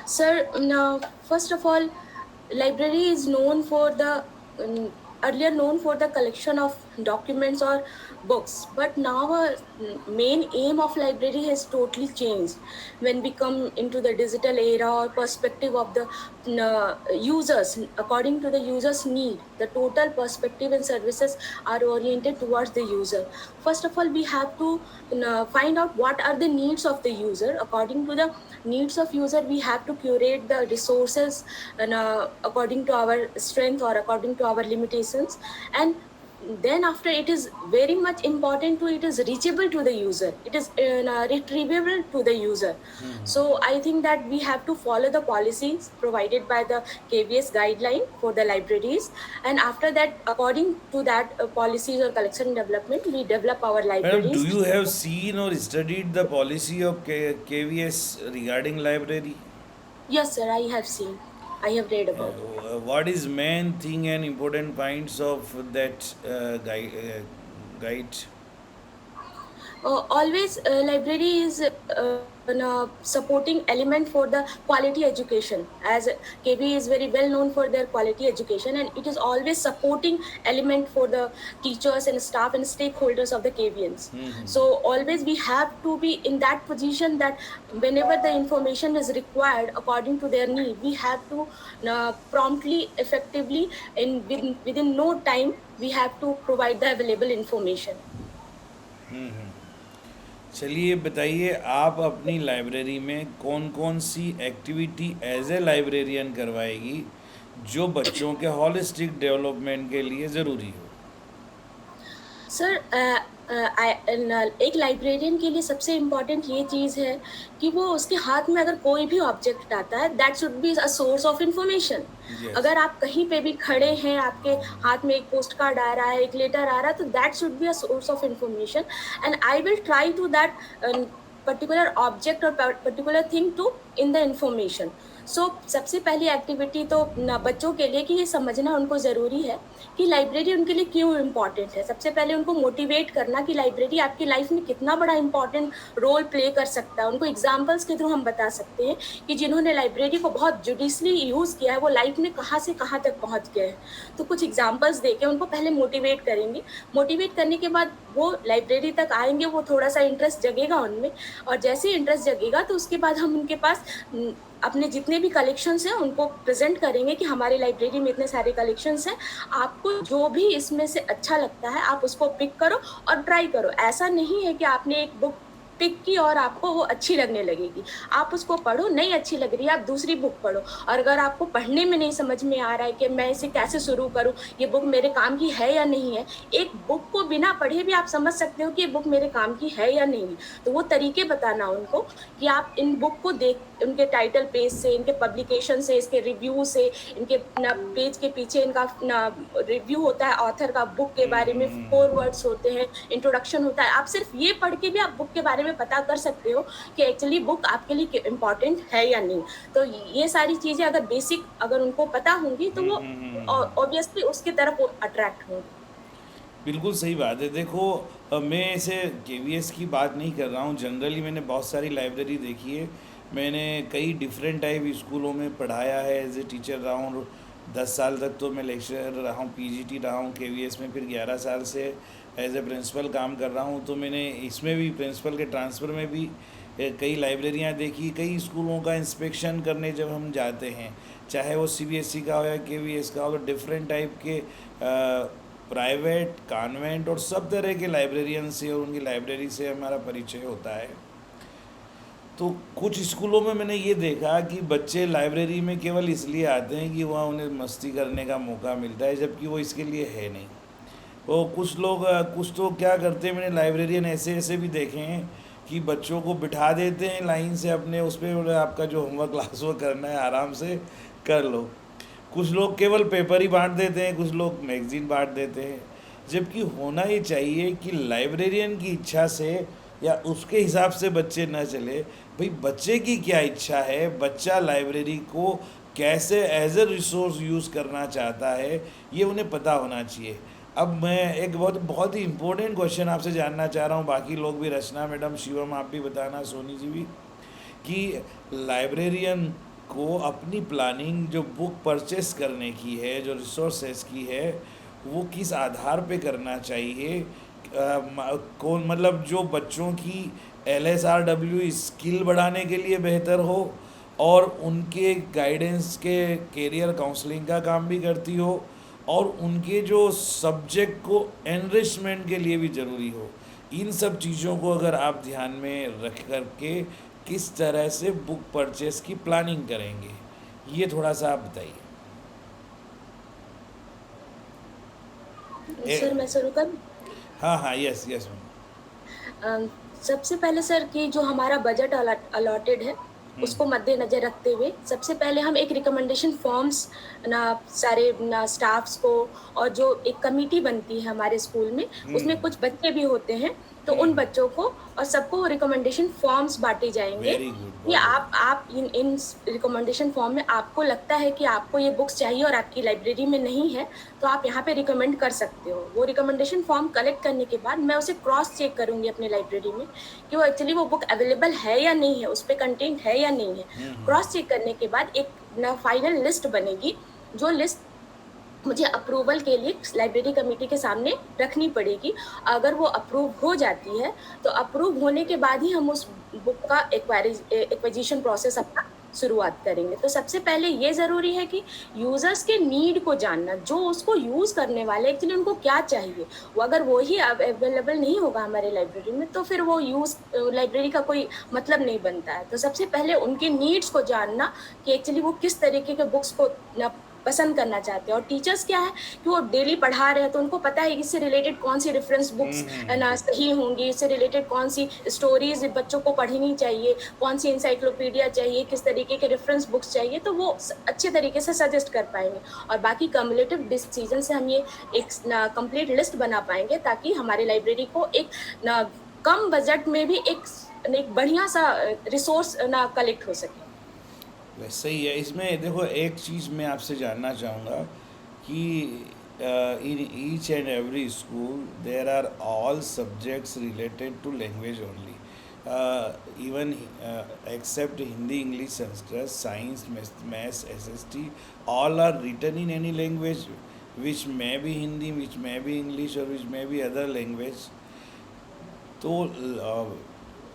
Sir, now first of all, library is known for the earlier known for the collection of documents or books, but now main aim of library has totally changed when we come into the digital era or perspective of the users. According to the user's need, the total perspective and services are oriented towards the user. First of all, we have to find out what are the needs of the user. According to the needs of user, we have to curate the resources and according to our strength or according to our limitations, and then after it is very much important to it is reachable to the user, it is retrievable to the user. So I think that we have to follow the policies provided by the KVS guideline for the libraries, and after that according to that policies or collection development we develop our libraries. Madam, do you have seen or studied the policy of KVS regarding library? Yes sir, I have seen, I have read about it. What is main thing and important points of that guide? Always library is supporting element for the quality education, as KV is very well known for their quality education, and it is always supporting element for the teachers and staff and stakeholders of the KVNs. So always we have to be in that position that whenever the information is required according to their need, we have to promptly, effectively, and within no time, we have to provide the available information. चलिए बताइए, आप अपनी library में कौन कौन सी activity as a librarian करवाएगी जो बच्चों के हॉलिस्टिक डेवलपमेंट के लिए ज़रूरी हो? सर, एक लाइब्रेरियन के लिए सबसे इम्पॉर्टेंट ये चीज़ है कि वो उसके हाथ में अगर कोई भी ऑब्जेक्ट आता है, that should be a source of information. Yes. अगर आप कहीं पे भी खड़े हैं, आपके हाथ में एक पोस्ट कार्ड आ रहा है, एक लेटर आ रहा है, तो that should be a source of information, and I will try to that particular object और particular thing to in the information. So सबसे पहली एक्टिविटी तो बच्चों के लिए कि ये समझना उनको ज़रूरी है कि लाइब्रेरी उनके लिए क्यों इम्पॉर्टेंट है. सबसे पहले उनको मोटिवेट करना कि लाइब्रेरी आपकी लाइफ में कितना बड़ा इम्पॉर्टेंट रोल प्ले कर सकता है. उनको एग्जांपल्स के थ्रू हम बता सकते हैं कि जिन्होंने लाइब्रेरी को बहुत जुडिशली यूज़ किया है, वो लाइफ में कहाँ से कहाँ तक पहुँच गए हैं. तो कुछ एग्जाम्पल्स दे के उनको पहले मोटिवेट करेंगे. मोटिवेट करने के बाद वो लाइब्रेरी तक आएंगे, वो थोड़ा सा इंटरेस्ट जगेगा उनमें, और जैसे इंटरेस्ट जगेगा तो उसके बाद हम उनके पास अपने जितने भी कलेक्शंस हैं उनको प्रेजेंट करेंगे कि हमारी लाइब्रेरी में इतने सारे कलेक्शंस हैं, आपको जो भी इसमें से अच्छा लगता है आप उसको पिक करो और ट्राई करो. ऐसा नहीं है कि आपने एक बुक पिक की और आपको वो अच्छी लगने लगेगी. आप उसको पढ़ो, नहीं अच्छी लग रही है आप दूसरी बुक पढ़ो. और अगर आपको पढ़ने में नहीं समझ में आ रहा है कि मैं इसे कैसे शुरू करूं, ये बुक मेरे काम की है या नहीं है, एक बुक को बिना पढ़े भी आप समझ सकते हो कि ये बुक मेरे काम की है या नहीं. तो वो तरीके बताना उनको कि आप इन बुक को देख, उनके टाइटल पेज से, इनके पब्लिकेशन से, इसके रिव्यू से, इनके पेज के पीछे इनका रिव्यू होता है ऑथर का, बुक के बारे में 4 वर्ड्स होते हैं, इंट्रोडक्शन होता है. आप सिर्फ ये पढ़ के भी आप बुक के बारे में पता कर सकते हो कि एक्चुअली बुक आपके लिए इम्पॉर्टेंट है या नहीं. तो ये सारी चीज़ें अगर बेसिक अगर उनको पता होंगी तो वो ऑब्वियसली उसकी तरफ वो अट्रैक्ट होंगे. बिल्कुल सही बात है. देखो, मैं ऐसे केवीएस की बात नहीं कर रहा हूँ. जनरली मैंने बहुत सारी लाइब्रेरी देखी है. मैंने कई डिफरेंट टाइप स्कूलों में पढ़ाया है, एज ए टीचर रहा हूँ. 10 साल तक तो मैं लेक्चरर रहा हूँ, पीजीटी रहा हूँ केवीएस में. फिर 11 साल से एज ए प्रिंसिपल काम कर रहा हूँ. तो मैंने इसमें भी प्रिंसिपल के ट्रांसफ़र में भी कई लाइब्रेरियाँ देखी. कई स्कूलों का इंस्पेक्शन करने जब हम जाते हैं, चाहे वो सीबीएसई का हो या केवीएस का हो, तो डिफरेंट टाइप के प्राइवेट, कॉन्वेंट और सब तरह के लाइब्रेरियन से और उनकी लाइब्रेरी से हमारा परिचय होता है. तो कुछ स्कूलों में मैंने ये देखा कि बच्चे लाइब्रेरी में केवल इसलिए आते हैं कि वहाँ उन्हें मस्ती करने का मौका मिलता है, जबकि वो इसके लिए है नहीं. वो कुछ लोग कुछ तो क्या करते हैं, मैंने लाइब्रेरियन ऐसे ऐसे भी देखे हैं कि बच्चों को बिठा देते हैं लाइन से अपने उस पर, आपका जो होमवर्क क्लास वर्क करना है आराम से कर लो. कुछ लोग केवल पेपर ही बांट देते हैं, कुछ लोग मैगजीन बांट देते हैं. जबकि होना ही चाहिए कि लाइब्रेरियन की इच्छा से या उसके हिसाब से बच्चे न चले. भाई बच्चे की क्या इच्छा है, बच्चा लाइब्रेरी को कैसे एज ए रिसोर्स यूज़ करना चाहता है, ये उन्हें पता होना चाहिए. अब मैं एक बहुत ही इम्पोर्टेंट क्वेश्चन आपसे जानना चाह रहा हूँ, बाकी लोग भी, रचना मैडम, शिवम आप भी बताना, सोनी जी भी, कि लाइब्रेरियन को अपनी प्लानिंग जो बुक परचेस करने की है, जो रिसोर्सेज की है, वो किस आधार पे करना चाहिए. कौन, मतलब जो बच्चों की LSRW स्किल बढ़ाने के लिए बेहतर हो और उनके गाइडेंस के कैरियर काउंसलिंग का काम भी करती हो और उनके जो सब्जेक्ट को एनरिचमेंट के लिए भी ज़रूरी हो. इन सब चीज़ों को अगर आप ध्यान में रख करके किस तरह से बुक परचेस की प्लानिंग करेंगे, ये थोड़ा सा आप बताइए. सर मैं शुरू करूं? हाँ, यस यस. सबसे पहले सर कि जो हमारा बजट अलॉटेड है उसको मद्देनजर रखते हुए सबसे पहले हम एक रिकमेंडेशन फॉर्म्स ना सारे ना स्टाफ्स को, और जो एक कमेटी बनती है हमारे स्कूल में, उसमें कुछ बच्चे भी होते हैं तो उन बच्चों को और सबको रिकमेंडेशन फॉर्म्स बांटे जाएंगे वेरी गुड, कि बहुत आप इन रिकमेंडेशन फॉर्म में आपको लगता है कि आपको ये बुक्स चाहिए और आपकी लाइब्रेरी में नहीं है, तो आप यहाँ पे रिकमेंड कर सकते हो। वो रिकमेंडेशन फॉर्म कलेक्ट करने के बाद मैं उसे क्रॉस चेक करूंगी अपनी लाइब्रेरी में कि वो एक्चुअली वो बुक अवेलेबल है या नहीं है, उस पर कंटेंट है या नहीं है। क्रॉस चेक करने के बाद एक फाइनल लिस्ट बनेगी, जो लिस्ट मुझे अप्रूवल के लिए लाइब्रेरी कमेटी के सामने रखनी पड़ेगी। अगर वो अप्रूव हो जाती है तो अप्रूव होने के बाद ही हम उस बुक का एक्विजिशन प्रोसेस अपना शुरुआत करेंगे। तो सबसे पहले ये ज़रूरी है कि यूज़र्स के नीड को जानना, जो उसको यूज़ करने वाले एक्चुअली उनको क्या चाहिए। वो अगर वो ही अवेलेबल नहीं होगा हमारे लाइब्रेरी में तो फिर वो लाइब्रेरी का कोई मतलब नहीं बनता है। तो सबसे पहले उनके नीड्स को जानना कि एक्चुअली वो किस तरीके के बुक्स को पसंद करना चाहते हैं। और टीचर्स क्या है कि वो डेली पढ़ा रहे हैं तो उनको पता है इससे रिलेटेड कौन सी रेफरेंस बुक्स ना सही होंगी, इससे रिलेटेड कौन सी स्टोरीज बच्चों को पढ़नी चाहिए, कौन सी इंसाइक्लोपीडिया चाहिए, किस तरीके के रेफरेंस बुक्स चाहिए, तो वो अच्छे तरीके से सजेस्ट कर पाएंगे। और बाकी कम्युलेटिव डिसीजन से हम ये एक कंप्लीट लिस्ट बना पाएंगे ताकि हमारे लाइब्रेरी को एक कम बजट में भी एक बढ़िया सा रिसोर्स कलेक्ट हो सके। वैसे ही है। इसमें देखो एक चीज़ मैं आपसे जानना चाहूँगा कि in each and every school there are all subjects related to language only, even except Hindi, English, Sanskrit, science, maths, SST, all are written in any language which may be Hindi, which may be English और which may be other language. तो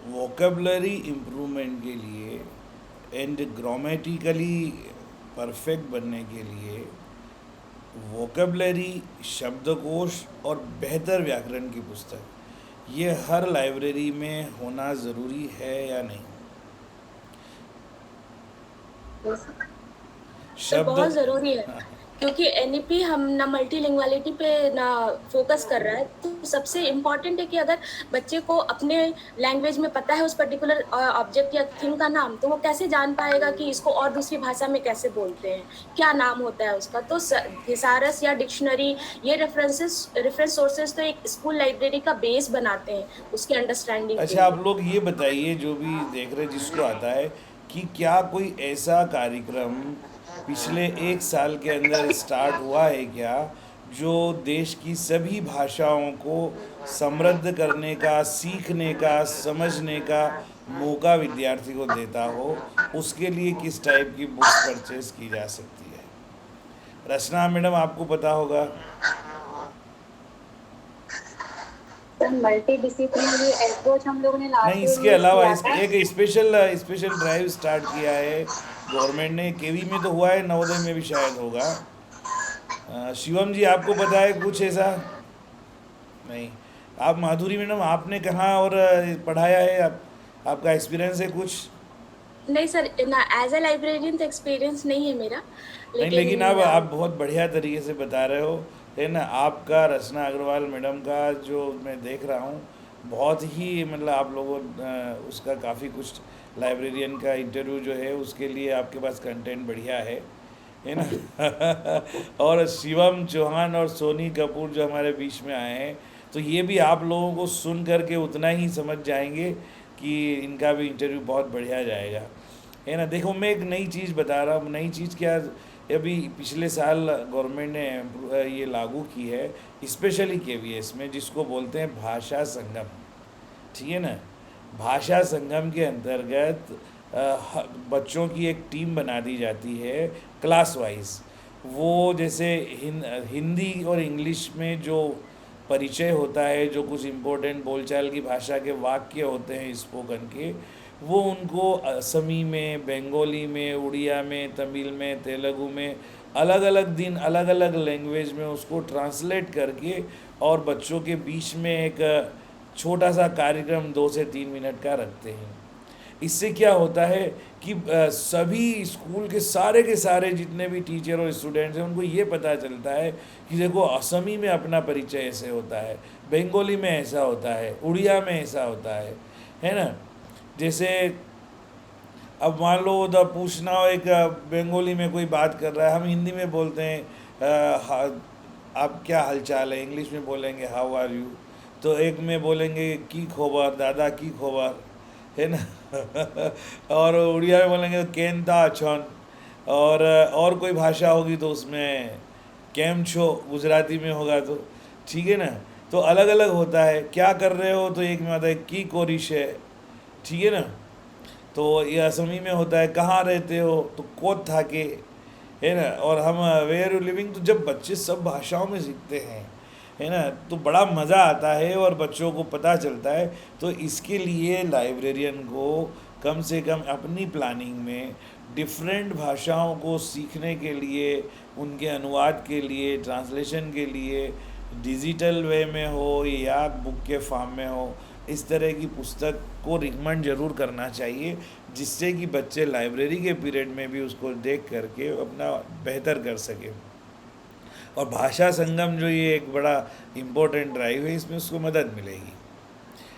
vocabulary improvement के लिए and grammatically perfect बनने के लिए vocabulary, शब्दकोश और बेहतर व्याकरण की पुस्तक, ये हर लाइब्रेरी में होना ज़रूरी है या नहीं? तो बहुत ज़रूरी है क्योंकि एनईपी हम ना मल्टीलिंगुअलिटी पे ना फोकस कर रहा है। तो सबसे इम्पॉर्टेंट है कि अगर बच्चे को अपने लैंग्वेज में पता है उस पर्टिकुलर ऑब्जेक्ट या थिंग का नाम, तो वो कैसे जान पाएगा कि इसको और दूसरी भाषा में कैसे बोलते हैं, क्या नाम होता है उसका। तो थिसारस या डिक्शनरी, ये रेफरेंस सोर्सेज तो एक स्कूल लाइब्रेरी का बेस बनाते हैं उसकी अंडरस्टैंडिंग। अच्छा, आप लोग ये बताइए, जो भी देख रहे जिसको आता है, कि क्या कोई ऐसा कार्यक्रम पिछले एक साल के अंदर स्टार्ट हुआ है क्या जो देश की सभी भाषाओं को समृद्ध करने का, सीखने का, समझने का मौका विद्यार्थी को देता हो? उसके लिए किस टाइप की बुक्स परचेज की जा सकती है? रचना मैडम, आपको पता होगा। मल्टी डिसिप्लिनरी अप्रोच हम लोगों ने नहीं, इसके अलावा एक स्पेशल ड्राइव स्टार्ट किया है गवर्नमेंट ने। केवी में तो हुआ है, नवोदय में भी शायद होगा। शिवम जी, आपको पता है कुछ ऐसा? नहीं। आप माधुरी मैडम, आपने कहाँ और पढ़ाया है? आपका एक्सपीरियंस है कुछ? नहीं सर, ना एज ए लाइब्रेरियन तो एक्सपीरियंस नहीं है मेरा, लेकिन अब आप बहुत बढ़िया तरीके से बता रहे हो, है ना। आपका, रचना अग्रवाल मैडम का जो मैं देख रहा हूँ, बहुत ही मतलब आप लोगों उसका काफ़ी कुछ लाइब्रेरियन का इंटरव्यू जो है उसके लिए आपके पास कंटेंट बढ़िया है ना। और शिवम चौहान और सोनी कपूर जो हमारे बीच में आए हैं, तो ये भी आप लोगों को सुन करके उतना ही समझ जाएंगे कि इनका भी इंटरव्यू बहुत बढ़िया जाएगा, है ना। देखो, मैं एक नई चीज़ बता रहा हूँ। नई चीज़ क्या, अभी पिछले साल गवर्नमेंट ने ये लागू की है, स्पेशली केवीएस में, जिसको बोलते हैं भाषा संगम, ठीक है ना। भाषा संगम के अंतर्गत बच्चों की एक टीम बना दी जाती है क्लास वाइज। वो जैसे हिंदी और इंग्लिश में जो परिचय होता है, जो कुछ इम्पोर्टेंट बोलचाल की भाषा के वाक्य होते हैं स्पोकन के, वो उनको असमी में, बंगाली में, उड़िया में, तमिल में, तेलुगु में, अलग अलग दिन अलग अलग लैंग्वेज में उसको ट्रांसलेट करके और बच्चों के बीच में एक छोटा सा कार्यक्रम 2 से 3 मिनट का रखते हैं। इससे क्या होता है कि सभी स्कूल के सारे जितने भी टीचर और स्टूडेंट्स हैं, उनको ये पता चलता है कि देखो, असमी में अपना परिचय ऐसे होता है, बंगाली में ऐसा होता है, उड़िया में ऐसा होता है ना। जैसे अब मान लो उधर पूछना हो, एक बंगाली में कोई बात कर रहा है, हम हिंदी में बोलते हैं आप क्या हालचाल है, इंग्लिश में बोलेंगे हाउ आर यू। तो एक में बोलेंगे की खोबर, दादा की खोबर, है ना। और उड़िया में बोलेंगे केन ता छन। और कोई भाषा होगी तो उसमें केम छो, गुजराती में होगा तो, ठीक है ना। तो अलग अलग होता है। क्या कर रहे हो तो एक में आता है की कोरिश है, ठीक है ना। तो ये असमी में होता है कहाँ रहते हो तो कोत थाके, है ना। और हम वेयर यू लिविंग, तो जब बच्चे सब भाषाओं में सीखते हैं, है ना, तो बड़ा मज़ा आता है और बच्चों को पता चलता है। तो इसके लिए लाइब्रेरियन को कम से कम अपनी प्लानिंग में डिफरेंट भाषाओं को सीखने के लिए, उनके अनुवाद के लिए, ट्रांसलेशन के लिए, डिजिटल वे में हो या बुक के फॉर्म में हो, इस तरह की पुस्तक को रिकमेंड ज़रूर करना चाहिए, जिससे कि बच्चे लाइब्रेरी के पीरियड में भी उसको देख करके अपना बेहतर कर सकें। और भाषा संगम जो ये एक बड़ा इम्पोर्टेंट ड्राइव है, इसमें उसको मदद मिलेगी।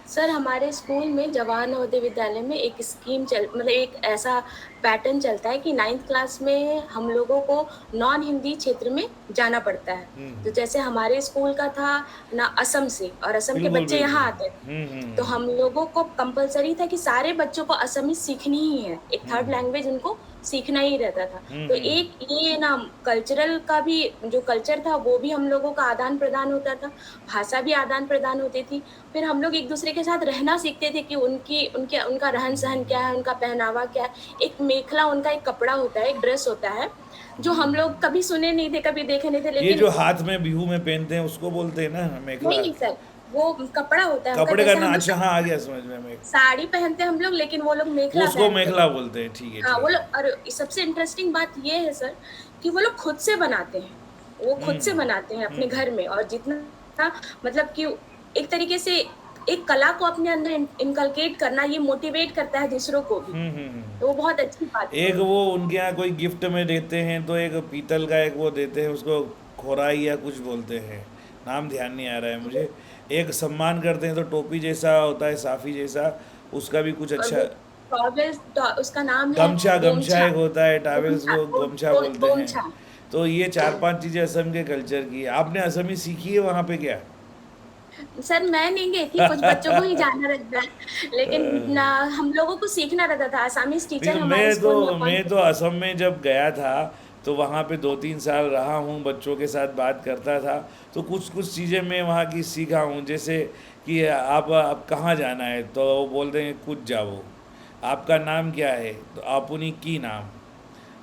सर हमारे स्कूल में जवाहर नवोदय विद्यालय में एक स्कीम मतलब एक ऐसा पैटर्न चलता है कि 9th क्लास में हम लोगों को नॉन हिंदी क्षेत्र में जाना पड़ता है। तो जैसे हमारे स्कूल का था ना असम से, और असम के बिल्कुल बच्चे यहाँ आते बिल्कुल। थे, तो हम लोगों को कंपलसरी था कि सारे बच्चों को असमी सीखनी ही है, एक थर्ड लैंग्वेज उनको सीखना ही रहता था। तो एक ये ना कल्चरल का भी जो कल्चर था वो भी हम लोगों का आदान प्रदान होता था, भाषा भी आदान प्रदान होती थी। फिर हम लोग एक दूसरे के साथ रहना सीखते थे कि उनका रहन सहन क्या है, उनका पहनावा क्या है। एक मेखला उनका एक कपड़ा होता है, एक ड्रेस होता है जो हम लोग कभी सुने नहीं थे, कभी देखे नहीं थे। ये लेकिन जो हाथ में बिहू में पहनते हैं उसको बोलते हैं ना मेखला। नहीं सर, वो कपड़ा होता है कपड़े का जैसे हम ना, लोग अच्छा हाँ आ गया समझ में। मैं साड़ी पहनते हैं हम लोग, लेकिन वो लोग मेखला उसको पहनते हैं। मेखला बोलते हैं, ठीक है हाँ, ठीक वो है। लोग, और सबसे इंटरेस्टिंग बात ये है सर कि वो लोग खुद से बनाते हैं, वो खुद से बनाते हैं अपने घर में। और जितना मतलब कि एक तरीके से एक कला को अपने अंदर इनकलकेट करना, ये मोटिवेट करता है दूसरों को भी। तो वो बहुत अच्छी बात है। एक वो उनके यहाँ कोई गिफ्ट में देते हैं तो एक पीतल का एक वो देते हैं, उसको खोराई या कुछ बोलते हैं, नाम ध्यान नहीं आ रहा है मुझे। एक सम्मान करते हैं तो टोपी जैसा होता है, साफी जैसा, उसका भी कुछ और अच्छा। वो टॉवेल, उसका नाम है गमछा, गमछा गोमछा। एक होता है, टावेल्स को गमछा बोलते हैं। गोमछा। तो ये 4-5 चीज़ें असम के कल्चर की है। आपने असमी सीखी है वहाँ पे क्या? सर मैं नहीं गई थी, कुछ बच्चों को ही जाना रहता है, लेकिन ना हम लोगों को सीखना रहता था। आसामीज टीचर हमारे स्कूल में मैं तो असम में जब गया था तो वहाँ पे 2-3 साल रहा हूँ, बच्चों के साथ बात करता था, तो कुछ कुछ चीज़ें मैं वहाँ की सीखा हूँ। जैसे कि आप कहाँ जाना है तो वो बोलते हैं कुछ जाओ। आपका नाम क्या है तो आपुनी की नाम।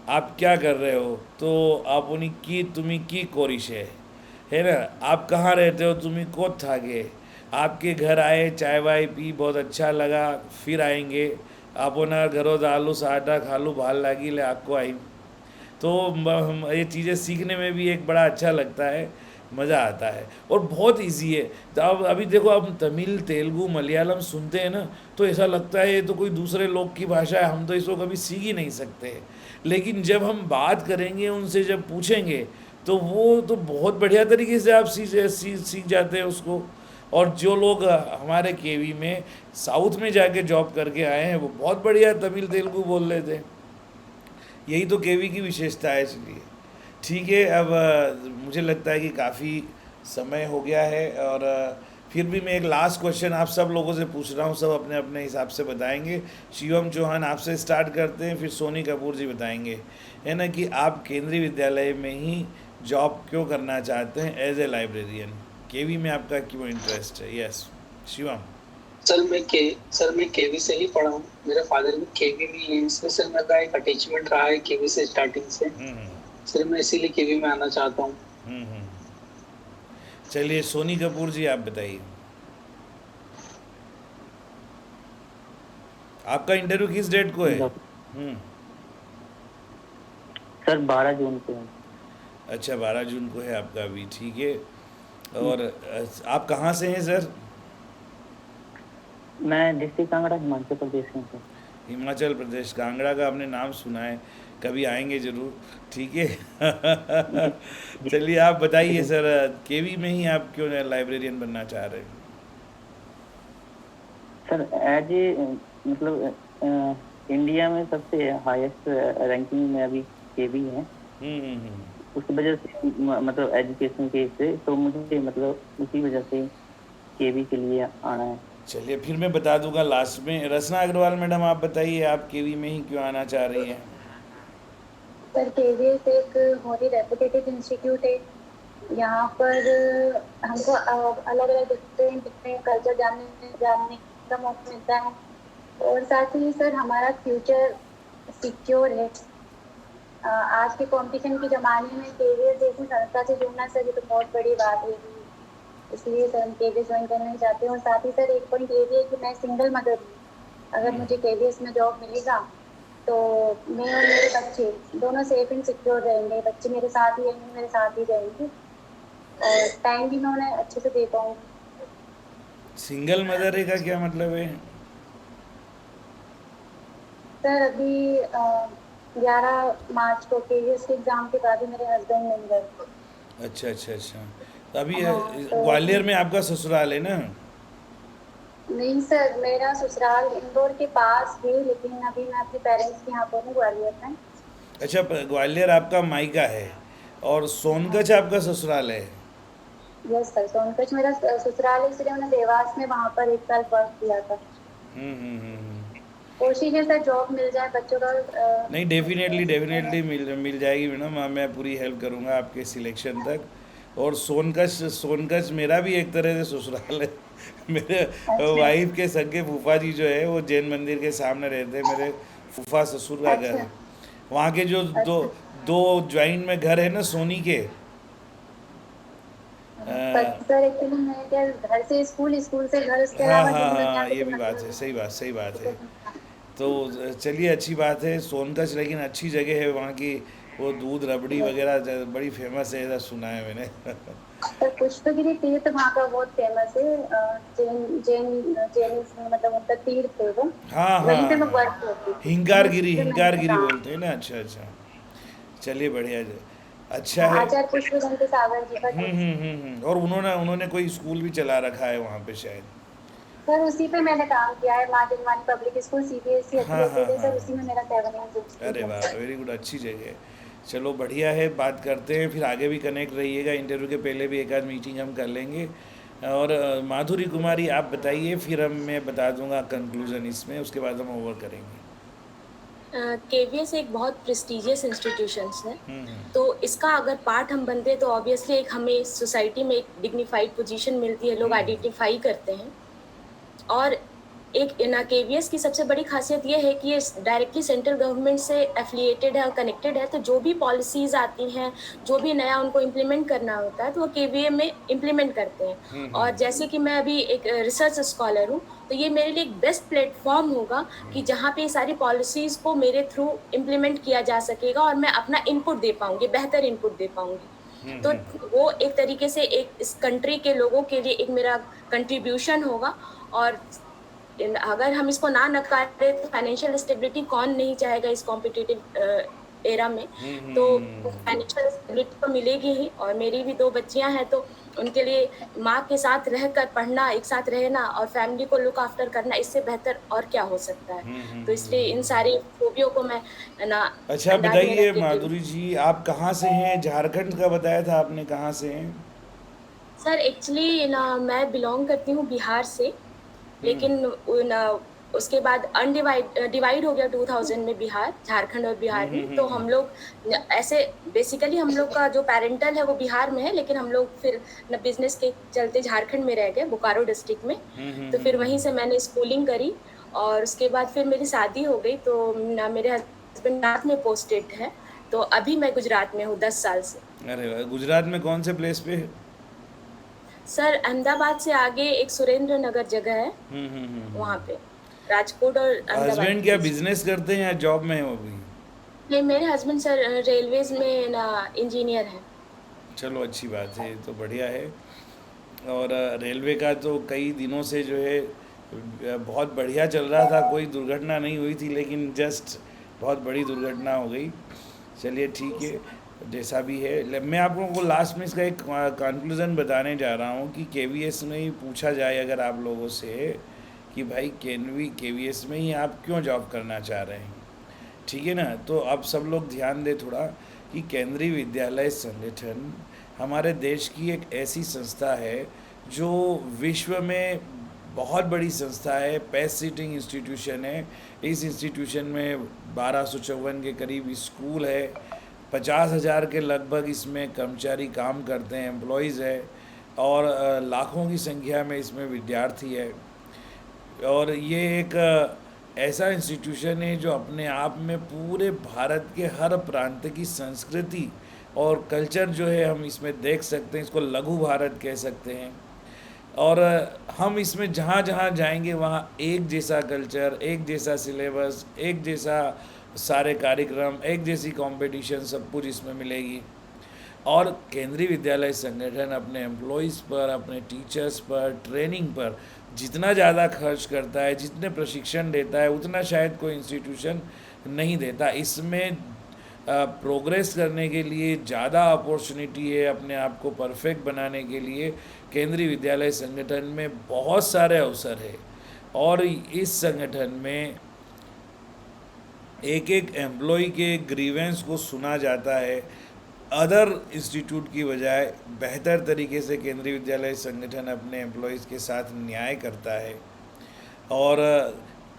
आप क्या कर रहे हो तो आपुनी की तुम्हें की कोरिश है ना। आप कहाँ रहते हो तुम्हें को थागे। आपके घर आए, चाय वाय पी, बहुत अच्छा लगा, फिर आएंगे। अपना घरों दालू साटा खालू भाल लागी ले आपको आई। तो ये चीज़ें सीखने में भी एक बड़ा अच्छा लगता है, मज़ा आता है और बहुत इजी है। तो अब अभी देखो, अब तमिल, तेलुगु, मलयालम सुनते हैं ना तो ऐसा लगता है ये तो कोई दूसरे लोग की भाषा है, हम तो इसको कभी सीख ही नहीं सकते। लेकिन जब हम बात करेंगे उनसे, जब पूछेंगे तो वो तो बहुत बढ़िया तरीके से आप सीख जाते हैं उसको। और जो लोग हमारे केवी में साउथ में जाके जॉब करके आए हैं वो बहुत बढ़िया तमिल तेलुगु बोल लेते हैं। यही तो केवी की विशेषता है। इसलिए ठीक है, अब मुझे लगता है कि काफ़ी समय हो गया है और फिर भी मैं एक लास्ट क्वेश्चन आप सब लोगों से पूछ रहा हूँ, सब अपने अपने हिसाब से बताएंगे। शिवम चौहान आपसे स्टार्ट करते हैं, फिर सोनी कपूर जी बताएंगे, है ना, कि आप केंद्रीय विद्यालय में ही जॉब क्यों करना चाहते हैं एज ए लाइब्रेरियन, केवी में आपका क्यों इंटरेस्ट है। यस शिवम। सर मैं केवी से ही पढ़ा हूँ, मेरे फादर भी केवी में ही है, इसमें सर मेरा एक अटैचमेंट रहा है केवी से स्टार्टिंग से। सर मैं इसीलिए केवी में आना चाहता हूँ। चलिए सोनी कपूर जी आप बताइए, आपका इंटरव्यू किस डेट को है? सर 12 जून को है। अच्छा 12 जून को है आपका अभी, ठीक है। और आप कहाँ से हैं सर? मैं डिस्ट्रिक्ट कांगड़ा, हिमाचल प्रदेश में हूँ। हिमाचल प्रदेश, कांगड़ा का आपने नाम सुना है, कभी आएंगे ज़रूर, ठीक है। चलिए आप बताइए सर, केवी में ही आप क्यों लाइब्रेरियन बनना चाह रहे हैं? सर एज ए मतलब इंडिया में सबसे हाईएस्ट रैंकिंग में अभी केवी है। उस वजह से मतलब एजुकेशन के से, तो मुझे मतलब उसी वजह से केवी के लिए आना है। चलिए फिर मैं बता दूंगा लास्ट में। रचना अग्रवाल मैडम, आप बताइए आप केवी में ही क्यों आना चाह रही हैं? सर केवीएस एक बहुत ही रेपुटेटेड इंस्टीट्यूट है। यहाँ पर हमको अलग अलग डिफरेंट डिफरेंट कल्चर जानने का मौका मिलता है, और साथ ही सर हमारा फ्यूचर सिक्योर है। आज के कंपटीशन के ज़माने में केवीएस जैसी संस्था से जुड़ना सर ये तो बहुत बड़ी बात है, इसलिए सर हम केवीएस ज्वाइन करना चाहते हैं। और साथ ही सर एक पॉइंट ये भी है कि मैं सिंगल मदर हूँ। अगर मुझे केवीएस में जॉब मिलेगा तो मैं और मेरे बच्चे दोनों सेफ एंड सिक्योर रहेंगे। बच्चे मेरे साथ ही रहेंगे, मेरे साथ ही रहेंगे, और टाइम भी मैं उन्हें अच्छे से दे पाऊँगी। सिंगल मदर है का क्या मतलब है? सर अभी 11 मार्च को केवीएस के एग्ज़ाम के बाद ही मेरे हस्बैंड मिल गए। अच्छा अच्छा अच्छा। तो अभी हाँ, तो ग्वालियर में आपका ससुराल है ना? नहीं सर, मेरा ससुराल इंदौर के पास है, लेकिन अभी मैं अपने पेरेंट्स के यहाँ पर हूँ ग्वालियर में। अच्छा, ग्वालियर आपका मायका है और सोनकच्छ आपका ससुराल है। यस सर, सोनकच्छ मेरा ससुराल है, इसलिए मैंने देवास में वहाँ पर 1 साल वर्क किया था। हम्म। कोशिश है सर जॉब मिल जाए बच्चों का। नहीं, डेफिनेटली डेफिनेटली मिल जाएगी मैडम। मैं पूरी हेल्प करूँगा आपके सिलेक्शन तक। और सोनकच्छ मेरा भी एक तरह से ससुराल है। मेरे अच्छा वाइफ के सगे फूफा जी जो है वो जैन मंदिर के सामने रहते हैं। मेरे फूफा ससुर का घर अच्छा है वहाँ के। जो दो अच्छा। दो ज्वाइंट में घर है ना सोनी के। पर सर एक्चुअली मैं क्या घर से स्कूल, स्कूल से घर, उसके हाँ अलावा हाँ दिन दुनिया हाँ, से ये कोई भी बात मतलब है। नहीं। सही बात है। तो चलिए, अच्छी बात है सोनकच्छ, लेकिन अच्छी जगह है वहाँ की। वो दूध रबड़ी वगैरह बड़ी फेमस है, ऐसा सुना है मैंने। सर पुष्पगिरी तीर्थ वहाँ का बहुत फेमस है। जैन मतलब उनका तीर्थ है वो। हाँ वहीं पे हाँ मैं हाँ, वर्क करती थी, वहीं हिंगारगिरी पे मैंने हिंगारगिरी काम। बोलते हैं ना। अच्छा अच्छा। चलिए बढ़िया अच्छा हाँ, है। आचार्य पुष्पवंत सागर जी का तीर्थ। और उन्होंने उन्होंने कोई स्कूल भी चला रखा है वहाँ पे शायद। सर उसी पे मैंने काम किया है, माँ जगवानी पब्लिक स्कूल सीबीएसई हाँ हाँ एफिलिएटेड है हाँ सर, उसी में हाँ। मेरा 7 इयर्स अरे वाह, एक्सपीरियंस है। वेरी गुड, अच्छी जगह है। चलो बढ़िया है, बात करते हैं फिर आगे भी कनेक्ट रहिएगा। इंटरव्यू के पहले भी एक आध मीटिंग हम कर लेंगे। और माधुरी कुमारी आप बताइए, फिर मैं बता दूंगा कंक्लूजन इसमें, उसके बाद हम ओवर करेंगे। केवीएस एक बहुत प्रेस्टिजियस इंस्टीट्यूशन है। हम्म। तो इसका अगर पार्ट हम बनते हैं तो ऑब्वियसली एक हमें सोसाइटी में एक डिग्निफाइड पोजीशन मिलती है, लोग आइडेंटिफाई करते हैं। और एक ना केवीएस की सबसे बड़ी खासियत ये है कि ये डायरेक्टली सेंट्रल गवर्नमेंट से एफिलिएटेड है और कनेक्टेड है। तो जो भी पॉलिसीज आती हैं, जो भी नया उनको इम्प्लीमेंट करना होता है, तो वो केवीए में इम्प्लीमेंट करते हैं। और जैसे कि मैं अभी एक रिसर्च स्कॉलर हूँ, तो ये मेरे लिए एक बेस्ट प्लेटफॉर्म होगा कि जहाँ पे ये सारी पॉलिसीज को मेरे थ्रू इम्प्लीमेंट किया जा सकेगा और मैं अपना इनपुट दे पाऊंगी, बेहतर इनपुट दे पाऊंगी। तो वो एक तरीके से एक इस कंट्री के लोगों के लिए एक मेरा कंट्रीब्यूशन होगा। और अगर हम इसको ना नकारे तो फाइनेंशियल स्टेबिलिटी कौन नहीं चाहेगा इस कॉम्पिटिटिव एरा में। तो फाइनेंशियल स्टेबिलिटी तो मिलेगी ही। और मेरी भी 2 बच्चियां हैं, तो उनके लिए माँ के साथ रहकर पढ़ना, एक साथ रहना और फैमिली को लुक आफ्टर करना, इससे बेहतर और क्या हो सकता है। तो इसलिए इन सारी खूबियों को मैं ना अच्छा अंदाज में बताइए रख के माधुरी जी, आप कहाँ से हैं? झारखंड का बताया था आपने, कहाँ से हैं? सर एक्चुअली ना मैं बिलोंग करती हूँ बिहार से, लेकिन उसके बाद डिवाइड हो गया 2000 में बिहार, झारखंड और बिहार में। तो हम लोग ऐसे बेसिकली हम लोग का जो पेरेंटल है वो बिहार में है, लेकिन हम लोग फिर न बिजनेस के चलते झारखंड में रह गए, बोकारो डिस्ट्रिक्ट में। तो फिर वहीं से मैंने स्कूलिंग करी और उसके बाद फिर मेरी शादी हो गई। तो मेरे हस्बैंड गुजरात में पोस्टेड है, तो अभी मैं गुजरात में हूँ 10 साल से। अरे वाह, गुजरात में कौन से प्लेस पे? सर अहमदाबाद से आगे एक सुरेंद्र नगर जगह है, वहाँ पे राजकोट और अहमदाबाद हस्बैंड के क्या बीच। बिजनेस करते हैं या जॉब में है वो भी? नहीं, मेरे हस्बैंड सर रेलवेज में ना इंजीनियर हैं। चलो अच्छी बात है, ये तो बढ़िया है। और रेलवे का तो कई दिनों से जो है बहुत बढ़िया चल रहा था, कोई दुर्घटना नहीं हुई थी, लेकिन जस्ट बहुत बड़ी दुर्घटना हो गई। चलिए ठीक है, जैसा भी है। मैं आप लोगों को लास्ट में इसका एक कंक्लूज़न बताने जा रहा हूँ कि केवीएस में ही पूछा जाए अगर आप लोगों से कि भाई केवीएस में ही आप क्यों जॉब करना चाह रहे हैं, ठीक है ना? तो अब सब लोग ध्यान दें थोड़ा कि केंद्रीय विद्यालय संगठन हमारे देश की एक ऐसी संस्था है जो विश्व में बहुत बड़ी संस्था है, पेस सीटिंग इंस्टीट्यूशन है। इस इंस्टीट्यूशन में 1254 के करीब स्कूल है, 50,000 के लगभग इसमें कर्मचारी काम करते हैं, एम्प्लॉयज़ है, और लाखों की संख्या में इसमें विद्यार्थी है। और ये एक ऐसा इंस्टीट्यूशन है जो अपने आप में पूरे भारत के हर प्रांत की संस्कृति और कल्चर जो है हम इसमें देख सकते हैं। इसको लघु भारत कह सकते हैं। और हम इसमें जहाँ जहाँ जाएंगे वहाँ एक जैसा कल्चर, एक जैसा सिलेबस, एक जैसा सारे कार्यक्रम, एक जैसी कंपटीशन, सब कुछ इसमें मिलेगी। और केंद्रीय विद्यालय संगठन अपने एम्प्लॉयज़ पर, अपने टीचर्स पर, ट्रेनिंग पर जितना ज़्यादा खर्च करता है, जितने प्रशिक्षण देता है, उतना शायद कोई इंस्टीट्यूशन नहीं देता। इसमें प्रोग्रेस करने के लिए ज़्यादा अपॉर्चुनिटी है, अपने आप को परफेक्ट बनाने के लिए केंद्रीय विद्यालय संगठन में बहुत सारे अवसर है। और इस संगठन में एक एक एम्प्लॉय के ग्रीवेंस को सुना जाता है। अदर इंस्टीट्यूट की बजाय बेहतर तरीके से केंद्रीय विद्यालय संगठन अपने एम्प्लॉयज़ के साथ न्याय करता है, और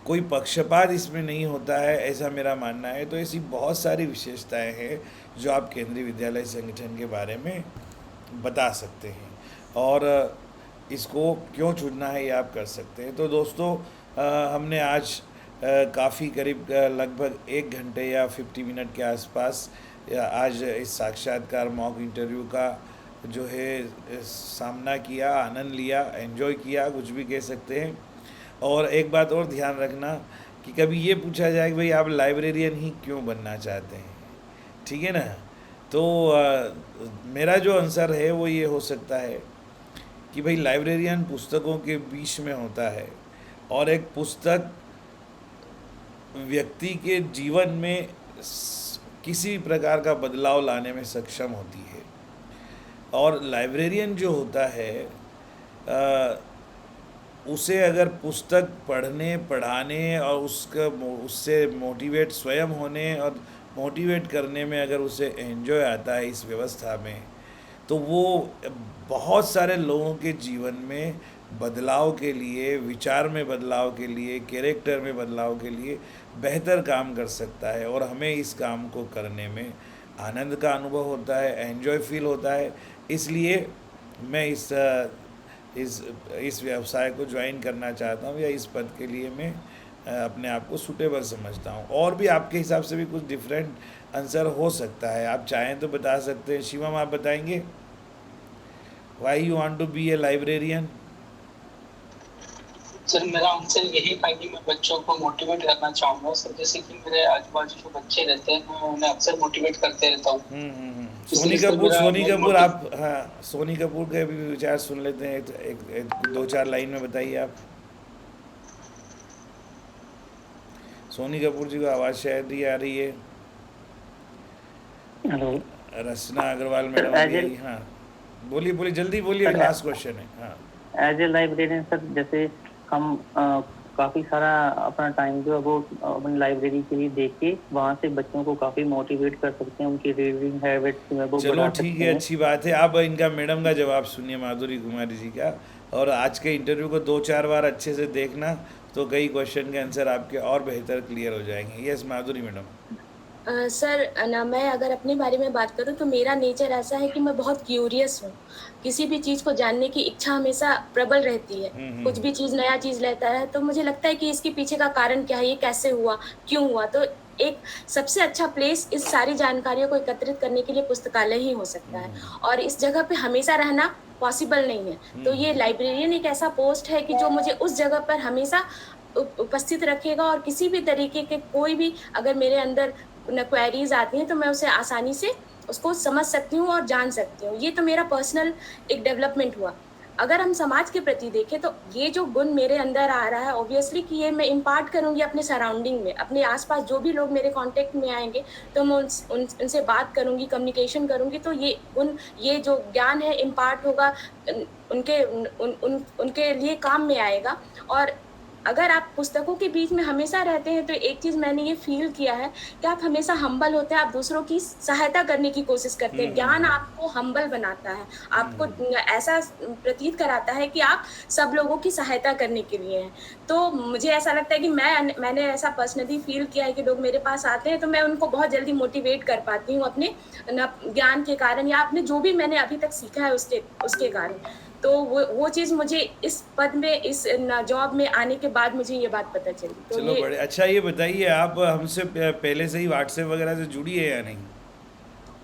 कोई पक्षपात इसमें नहीं होता है, ऐसा मेरा मानना है। तो ऐसी बहुत सारी विशेषताएं हैं जो आप केंद्रीय विद्यालय संगठन के बारे में बता सकते हैं, और इसको क्यों चुनना है ये आप कर सकते हैं। तो दोस्तों, हमने आज काफ़ी करीब लगभग 1 घंटे या 50 मिनट के आसपास आज इस साक्षात्कार मॉक इंटरव्यू का जो है सामना किया, आनंद लिया, एंजॉय किया, कुछ भी कह सकते हैं। और एक बात और ध्यान रखना कि कभी ये पूछा जाए कि भाई आप लाइब्रेरियन ही क्यों बनना चाहते हैं, ठीक है ना? तो मेरा जो आंसर है वो ये हो सकता है कि भाई लाइब्रेरियन पुस्तकों के बीच में होता है, और एक पुस्तक व्यक्ति के जीवन में किसी प्रकार का बदलाव लाने में सक्षम होती है। और लाइब्रेरियन जो होता है उसे अगर पुस्तक पढ़ने, पढ़ाने और उससे मोटिवेट स्वयं होने और मोटिवेट करने में अगर उसे एंजॉय आता है इस व्यवस्था में, तो वो बहुत सारे लोगों के जीवन में बदलाव के लिए, विचार में बदलाव के लिए, कैरेक्टर में बदलाव के लिए बेहतर काम कर सकता है। और हमें इस काम को करने में आनंद का अनुभव होता है, एंजॉय फील होता है। इसलिए मैं इस व्यवसाय को ज्वाइन करना चाहता हूँ, या इस पद के लिए मैं अपने आप को सूटेबल समझता हूँ। और भी आपके हिसाब से भी कुछ डिफरेंट आंसर हो सकता है, आप चाहें तो बता सकते हैं। शिवम, आप बताएंगे why you want to be a librarian? Sir, मेरा आंसर यही था कि मैं बच्चों को मोटिवेट करना चाहूँगा सर। जैसे कि मेरे आजू बाजू जो बच्चे रहते हैं, मैं उन्हें अक्सर मोटिवेट करते रहता हूँ। सोनी कपूर, आप, हाँ, सोनी कपूर के भी विचार सुन लेते हैं। एक 2-4 लाइन में बताइए आप। सोनी कपूर जी को आवाज़ शायद ही आ रही है। हेलो, रचना अग्रवाल मैडम आ गई। हाँ, बोलिए बोलिए, जल्दी बोलिए, लास्ट क्वेश्चन है। हाँ, एज ए लाइब्रेरियन सर, जैसे हम काफ़ी सारा अपना टाइम जो है वो अपनी लाइब्रेरी के लिए देख के वहाँ से बच्चों को काफ़ी मोटिवेट कर सकते हैं, उनकी रीडिंग हैबिट्स में वो चलो ठीक है, अच्छी बात है। आप इनका मैडम का जवाब सुनिए, माधुरी कुमारी जी का, और आज के इंटरव्यू को 2-4 बार अच्छे से देखना, तो कई क्वेश्चन के आंसर आपके और बेहतर क्लियर हो जाएंगे। यस माधुरी मैडम। सर ना, मैं अगर अपने बारे में बात करूं तो मेरा नेचर ऐसा है कि मैं बहुत क्यूरियस हूं। किसी भी चीज़ को जानने की इच्छा हमेशा प्रबल रहती है। कुछ भी चीज़, नया चीज़ लेता है तो मुझे लगता है कि इसके पीछे का कारण क्या है, ये कैसे हुआ, क्यों हुआ। तो एक सबसे अच्छा प्लेस इस सारी जानकारियों को एकत्रित करने के लिए पुस्तकालय ही हो सकता है, और इस जगह पे हमेशा रहना पॉसिबल नहीं है। तो ये लाइब्रेरियन एक ऐसा पोस्ट है कि जो मुझे उस जगह पर हमेशा उपस्थित रखेगा, और किसी भी तरीके के कोई भी अगर मेरे अंदर क्वेरीज आती हैं तो मैं उसे आसानी से उसको समझ सकती हूँ और जान सकती हूँ। ये तो मेरा पर्सनल एक डेवलपमेंट हुआ। अगर हम समाज के प्रति देखें तो ये जो गुण मेरे अंदर आ रहा है, ऑब्वियसली कि ये मैं इम्पार्ट करूँगी अपने सराउंडिंग में, अपने आसपास जो भी लोग मेरे कांटेक्ट में आएंगे तो मैं उनसे बात करूँगी, कम्युनिकेशन करूँगी, तो ये गुण, ये जो ज्ञान है इम्पार्ट होगा, उनके लिए काम में आएगा। और अगर आप पुस्तकों के बीच में हमेशा रहते हैं तो एक चीज़ मैंने ये फ़ील किया है कि आप हमेशा हम्बल होते हैं, आप दूसरों की सहायता करने की कोशिश करते हैं। ज्ञान आपको हम्बल बनाता है, आपको ऐसा प्रतीत कराता है कि आप सब लोगों की सहायता करने के लिए हैं। तो मुझे ऐसा लगता है कि मैंने ऐसा पर्सनली फ़ील किया है कि लोग मेरे पास आते हैं तो मैं उनको बहुत जल्दी मोटिवेट कर पाती हूँ अपने ज्ञान के कारण या अपने जो भी मैंने अभी तक सीखा है उसके कारण। तो वो चीज़ मुझे इस पद में इस जॉब में आने के बाद मुझे ये बात पता चली। तो चलो ये बड़े अच्छा। ये बताइए, आप हमसे पहले से ही व्हाट्सएप वगैरह से जुड़ी है या नहीं?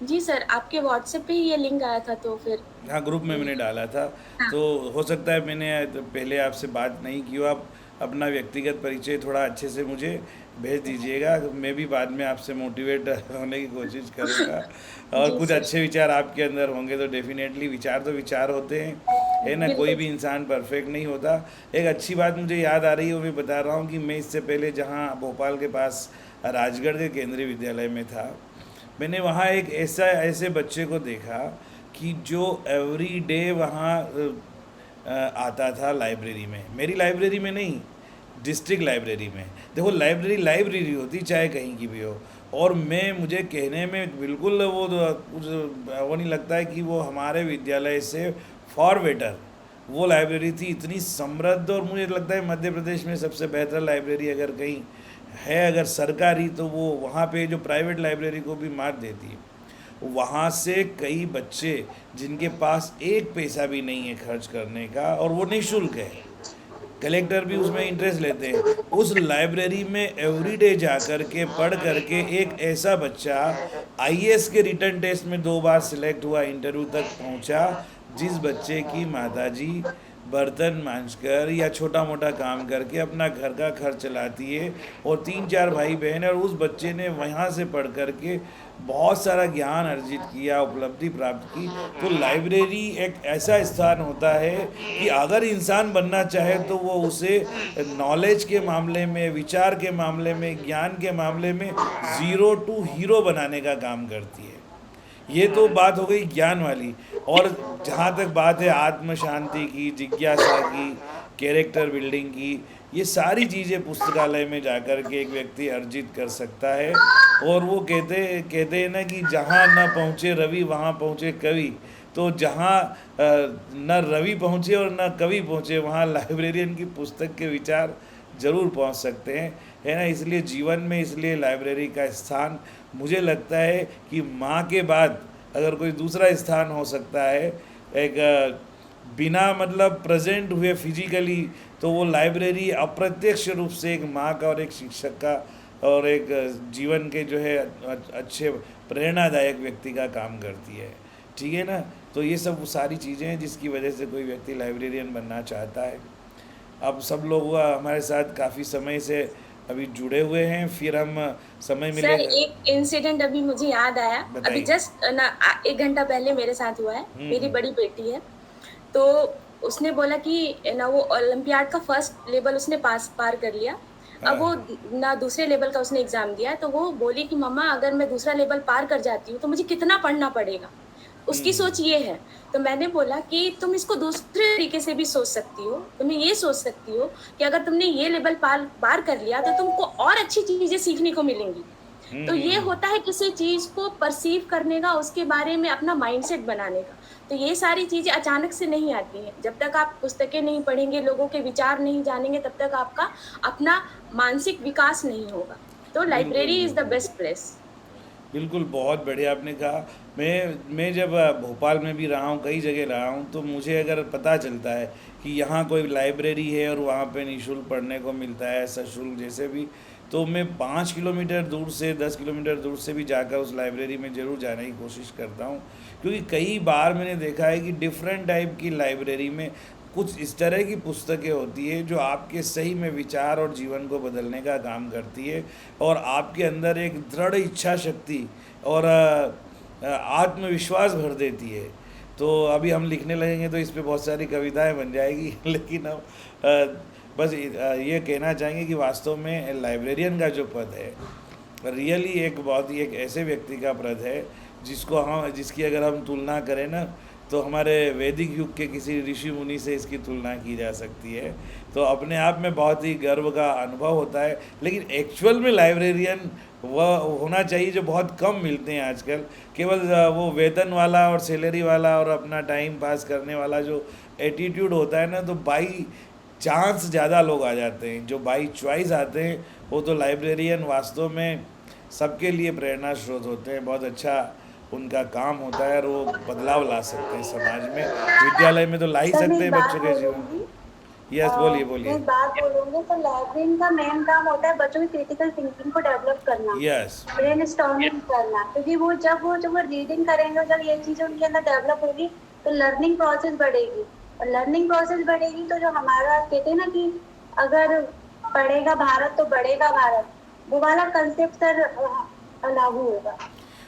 जी सर, आपके व्हाट्सएप पे ही ये लिंक आया था तो फिर हाँ, ग्रुप में मैंने डाला था। हाँ। तो हो सकता है मैंने पहले आपसे बात नहीं की हो। आप अपना व्यक्तिगत परिचय थोड़ा अच्छे से मुझे भेज दीजिएगा, मैं भी बाद में आपसे मोटिवेट होने की कोशिश करूँगा। और जी कुछ सर, अच्छे विचार आपके अंदर होंगे तो डेफिनेटली, विचार तो विचार होते हैं, है ना? कोई बिल्कुल। भी इंसान परफेक्ट नहीं होता। एक अच्छी बात मुझे याद आ रही है, वो मैं बता रहा हूँ कि मैं इससे पहले जहाँ भोपाल के पास राजगढ़ के केंद्रीय विद्यालय में था, मैंने वहाँ एक ऐसे बच्चे को देखा कि जो एवरी डे वहाँ आता था लाइब्रेरी में, मेरी लाइब्रेरी में नहीं, डिस्ट्रिक्ट लाइब्रेरी में। देखो, लाइब्रेरी होती चाहे कहीं की भी हो। और मुझे कहने में बिल्कुल वो नहीं लगता है कि वो हमारे विद्यालय से फॉर बेटर वो लाइब्रेरी थी, इतनी समृद्ध। और मुझे लगता है मध्य प्रदेश में सबसे बेहतर लाइब्रेरी अगर कहीं है, अगर सरकारी, तो वो वहाँ पे जो प्राइवेट लाइब्रेरी को भी मात देती है। वहाँ से कई बच्चे जिनके पास एक पैसा भी नहीं है खर्च करने का, और वो निःशुल्क है, कलेक्टर भी उसमें इंटरेस्ट लेते हैं, उस लाइब्रेरी में एवरीडे जा कर के पढ़ करके एक ऐसा बच्चा आईएएस के रिटर्न टेस्ट में 2 बार सिलेक्ट हुआ, इंटरव्यू तक पहुंचा, जिस बच्चे की माताजी बर्तन मांजकर या छोटा मोटा काम करके अपना घर का खर्च चलाती है, और 3-4 भाई बहन है, और उस बच्चे ने वहाँ से पढ़ करके बहुत सारा ज्ञान अर्जित किया, उपलब्धि प्राप्त की। तो लाइब्रेरी एक ऐसा स्थान होता है कि अगर इंसान बनना चाहे तो वो उसे नॉलेज के मामले में, विचार के मामले में, ज्ञान के मामले में 0 टू हीरो बनाने का काम करती है। ये तो बात हो गई ज्ञान वाली। और जहाँ तक बात है आत्म शांति की, जिज्ञासा की, कैरेक्टर बिल्डिंग की, ये सारी चीज़ें पुस्तकालय में जाकर के एक व्यक्ति अर्जित कर सकता है। और वो कहते हैं ना कि जहाँ न पहुँचे रवि वहाँ पहुँचे कवि। तो जहाँ न रवि पहुँचे और न कवि पहुँचे, वहाँ लाइब्रेरियन की पुस्तक के विचार ज़रूर पहुँच सकते हैं, है ना? इसलिए जीवन में, इसलिए लाइब्रेरी का स्थान मुझे लगता है कि माँ के बाद अगर कोई दूसरा स्थान हो सकता है, एक बिना मतलब प्रेजेंट हुए फिजिकली, तो वो लाइब्रेरी अप्रत्यक्ष रूप से एक माँ का और एक शिक्षक का और एक जीवन के जो है अच्छे प्रेरणादायक व्यक्ति का काम करती है। ठीक है ना? तो ये सब वो सारी चीज़ें हैं जिसकी वजह से कोई व्यक्ति लाइब्रेरियन बनना चाहता है। अब सब लोग हमारे साथ काफ़ी समय से अभी जुड़े हुए हैं, फिर हम समय मिले। सर एक इंसिडेंट अभी मुझे याद आया, अभी जस्ट ना 1 घंटा पहले मेरे साथ हुआ है। मेरी बड़ी बेटी है, तो उसने बोला कि ना वो ओलंपियाड का फर्स्ट लेवल उसने पार कर लिया। अब वो ना दूसरे लेवल का उसने एग्जाम दिया है, तो वो बोली कि मम्मा अगर मैं दूसरा लेवल पार कर जाती हूँ तो मुझे कितना पढ़ना पड़ेगा। उसकी सोच ये है। तो मैंने बोला कि तुम इसको दूसरे तरीके से भी सोच सकती हो। तुम्हें ये सोच सकती हो कि अगर तुमने ये लेवल पार कर लिया तो तुमको और अच्छी चीजें सीखने को मिलेंगी। तो ये होता है किसी चीज को परसीव करने का, उसके बारे में अपना माइंडसेट बनाने का। तो ये सारी चीजें अचानक से नहीं आती हैं। जब तक आप पुस्तकें नहीं पढ़ेंगे, लोगों के विचार नहीं जानेंगे, तब तक आपका अपना मानसिक विकास नहीं होगा। तो library is the best place. बिल्कुल, बहुत बढ़िया आपने कहा। मैं जब भोपाल में भी रहा हूँ, कई जगह रहा हूँ, तो मुझे अगर पता चलता है कि यहाँ कोई लाइब्रेरी है और वहाँ पे निःशुल्क पढ़ने को मिलता है, सशुल्क जैसे भी, तो मैं 5 किलोमीटर दूर से, 10 किलोमीटर दूर से भी जाकर उस लाइब्रेरी में ज़रूर जाने की कोशिश करता हूँ। क्योंकि कई बार मैंने देखा है कि डिफरेंट टाइप की लाइब्रेरी में कुछ इस तरह की पुस्तकें होती है जो आपके सही में विचार और जीवन को बदलने का काम करती है, और आपके अंदर एक दृढ़ इच्छा शक्ति और आत्मविश्वास भर देती है। तो अभी हम लिखने लगेंगे तो इस पे बहुत सारी कविताएं बन जाएगी, लेकिन अब बस ये कहना चाहेंगे कि वास्तव में लाइब्रेरियन का जो पद है रियली एक बहुत ही एक ऐसे व्यक्ति का पद है जिसकी अगर हम तुलना करें ना, तो हमारे वैदिक युग के किसी ऋषि मुनि से इसकी तुलना की जा सकती है। तो अपने आप में बहुत ही गर्व का अनुभव होता है। लेकिन एक्चुअल में लाइब्रेरियन वह होना चाहिए जो बहुत कम मिलते हैं आजकल। केवल वो वेतन वाला और सैलरी वाला और अपना टाइम पास करने वाला जो एटीट्यूड होता है ना, तो बाई चांस ज़्यादा लोग आ जाते हैं। जो बाई चॉइस आते हैं वो तो लाइब्रेरियन वास्तव में सबके लिए प्रेरणा स्रोत होते हैं। बहुत अच्छा उनका काम होता है और वो बदलाव ला सकते हैं समाज में। विद्यालय में तो ला ही सर, मैं सकते एक हैं बात बच्चों के जीवन। बोलूंगी। यस, बोलिए मैं बोलिए। एक बात बोलूंगी, तो लाइब्रेरियन का मेन काम होता है बच्चों की क्रिटिकल थिंकिंग को डेवलप करना, यस, ब्रेन स्टॉर्मिंग करना। क्योंकि वो जब वो रीडिंग करेंगे, जब ये चीजें उनके अंदर डेवलप होगी तो लर्निंग प्रोसेस बढ़ेगी। और लर्निंग प्रोसेस बढ़ेगी तो जो हमारा कहते हैं ना कि अगर पढ़ेगा भारत तो बढ़ेगा भारत, वो वाला कंसेप्ट सर लागू होगा।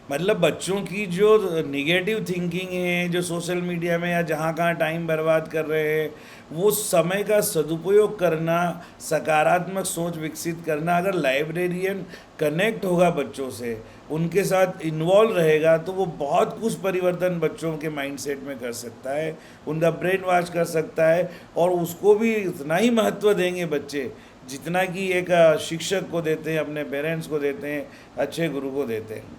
मतलब बच्चों की जो निगेटिव थिंकिंग है, जो सोशल मीडिया में या जहाँ कहाँ टाइम बर्बाद कर रहे हैं, वो समय का सदुपयोग करना, सकारात्मक सोच विकसित करना। अगर लाइब्रेरियन कनेक्ट होगा बच्चों से, उनके साथ इन्वॉल्व रहेगा, तो वो बहुत कुछ परिवर्तन बच्चों के माइंडसेट में कर सकता है, उनका ब्रेन वॉश कर सकता है। और उसको भी इतना ही महत्व देंगे बच्चे जितना कि एक शिक्षक को देते हैं, अपने पेरेंट्स को देते हैं, अच्छे गुरु को देते हैं।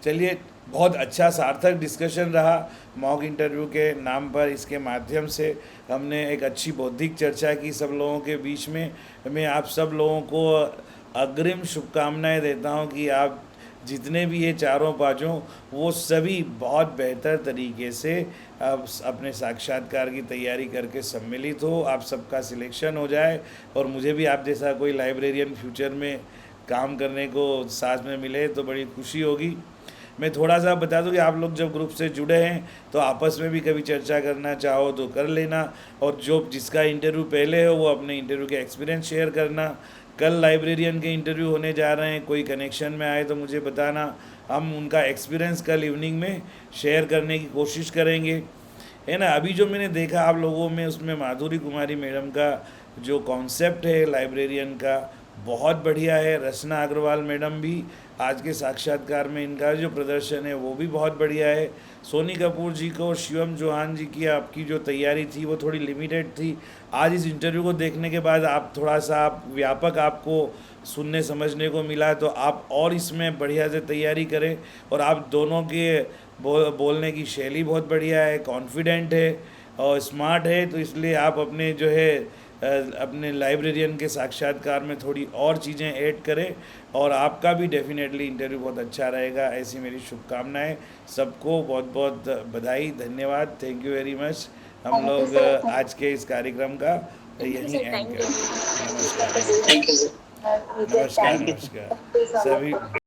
चलिए, बहुत अच्छा सार्थक डिस्कशन रहा मॉक इंटरव्यू के नाम पर। इसके माध्यम से हमने एक अच्छी बौद्धिक चर्चा की सब लोगों के बीच में। मैं आप सब लोगों को अग्रिम शुभकामनाएं देता हूं कि आप जितने भी ये चारों पाँचों, वो सभी बहुत बेहतर तरीके से अब अपने साक्षात्कार की तैयारी करके सम्मिलित हो, आप सबका सिलेक्शन हो जाए और मुझे भी आप जैसा कोई लाइब्रेरियन फ्यूचर में काम करने को साथ में मिले तो बड़ी खुशी होगी। मैं थोड़ा सा बता दूं कि आप लोग जब ग्रुप से जुड़े हैं तो आपस में भी कभी चर्चा करना चाहो तो कर लेना। और जो जिसका इंटरव्यू पहले हो वो अपने इंटरव्यू के एक्सपीरियंस शेयर करना। कल लाइब्रेरियन के इंटरव्यू होने जा रहे हैं, कोई कनेक्शन में आए तो मुझे बताना। हम उनका एक्सपीरियंस कल इवनिंग में शेयर करने की कोशिश करेंगे, है ना। अभी जो मैंने देखा आप लोगों में, उसमें माधुरी कुमारी मैडम का जो कॉन्सेप्ट है लाइब्रेरियन का बहुत बढ़िया है। रचना अग्रवाल मैडम भी आज के साक्षात्कार में इनका जो प्रदर्शन है वो भी बहुत बढ़िया है। सोनी कपूर जी को और शिवम चौहान जी की आपकी जो तैयारी थी वो थोड़ी लिमिटेड थी। आज इस इंटरव्यू को देखने के बाद आप थोड़ा सा व्यापक आपको सुनने समझने को मिला, तो आप और इसमें बढ़िया से तैयारी करें। और आप दोनों के बोलने की शैली बहुत बढ़िया है, कॉन्फिडेंट है और स्मार्ट है। तो इसलिए आप अपने जो है अपने लाइब्रेरियन के साक्षात्कार में थोड़ी और चीज़ें ऐड करें और आपका भी डेफिनेटली इंटरव्यू बहुत अच्छा रहेगा। ऐसी मेरी शुभकामनाएं। सबको बहुत बहुत बधाई, धन्यवाद, थैंक यू वेरी मच। हम लोग आज के इस कार्यक्रम का यहीं एंड करते हैं। नमस्कार, थैंक यू सर। नमस्कार, नमस्कार सभी।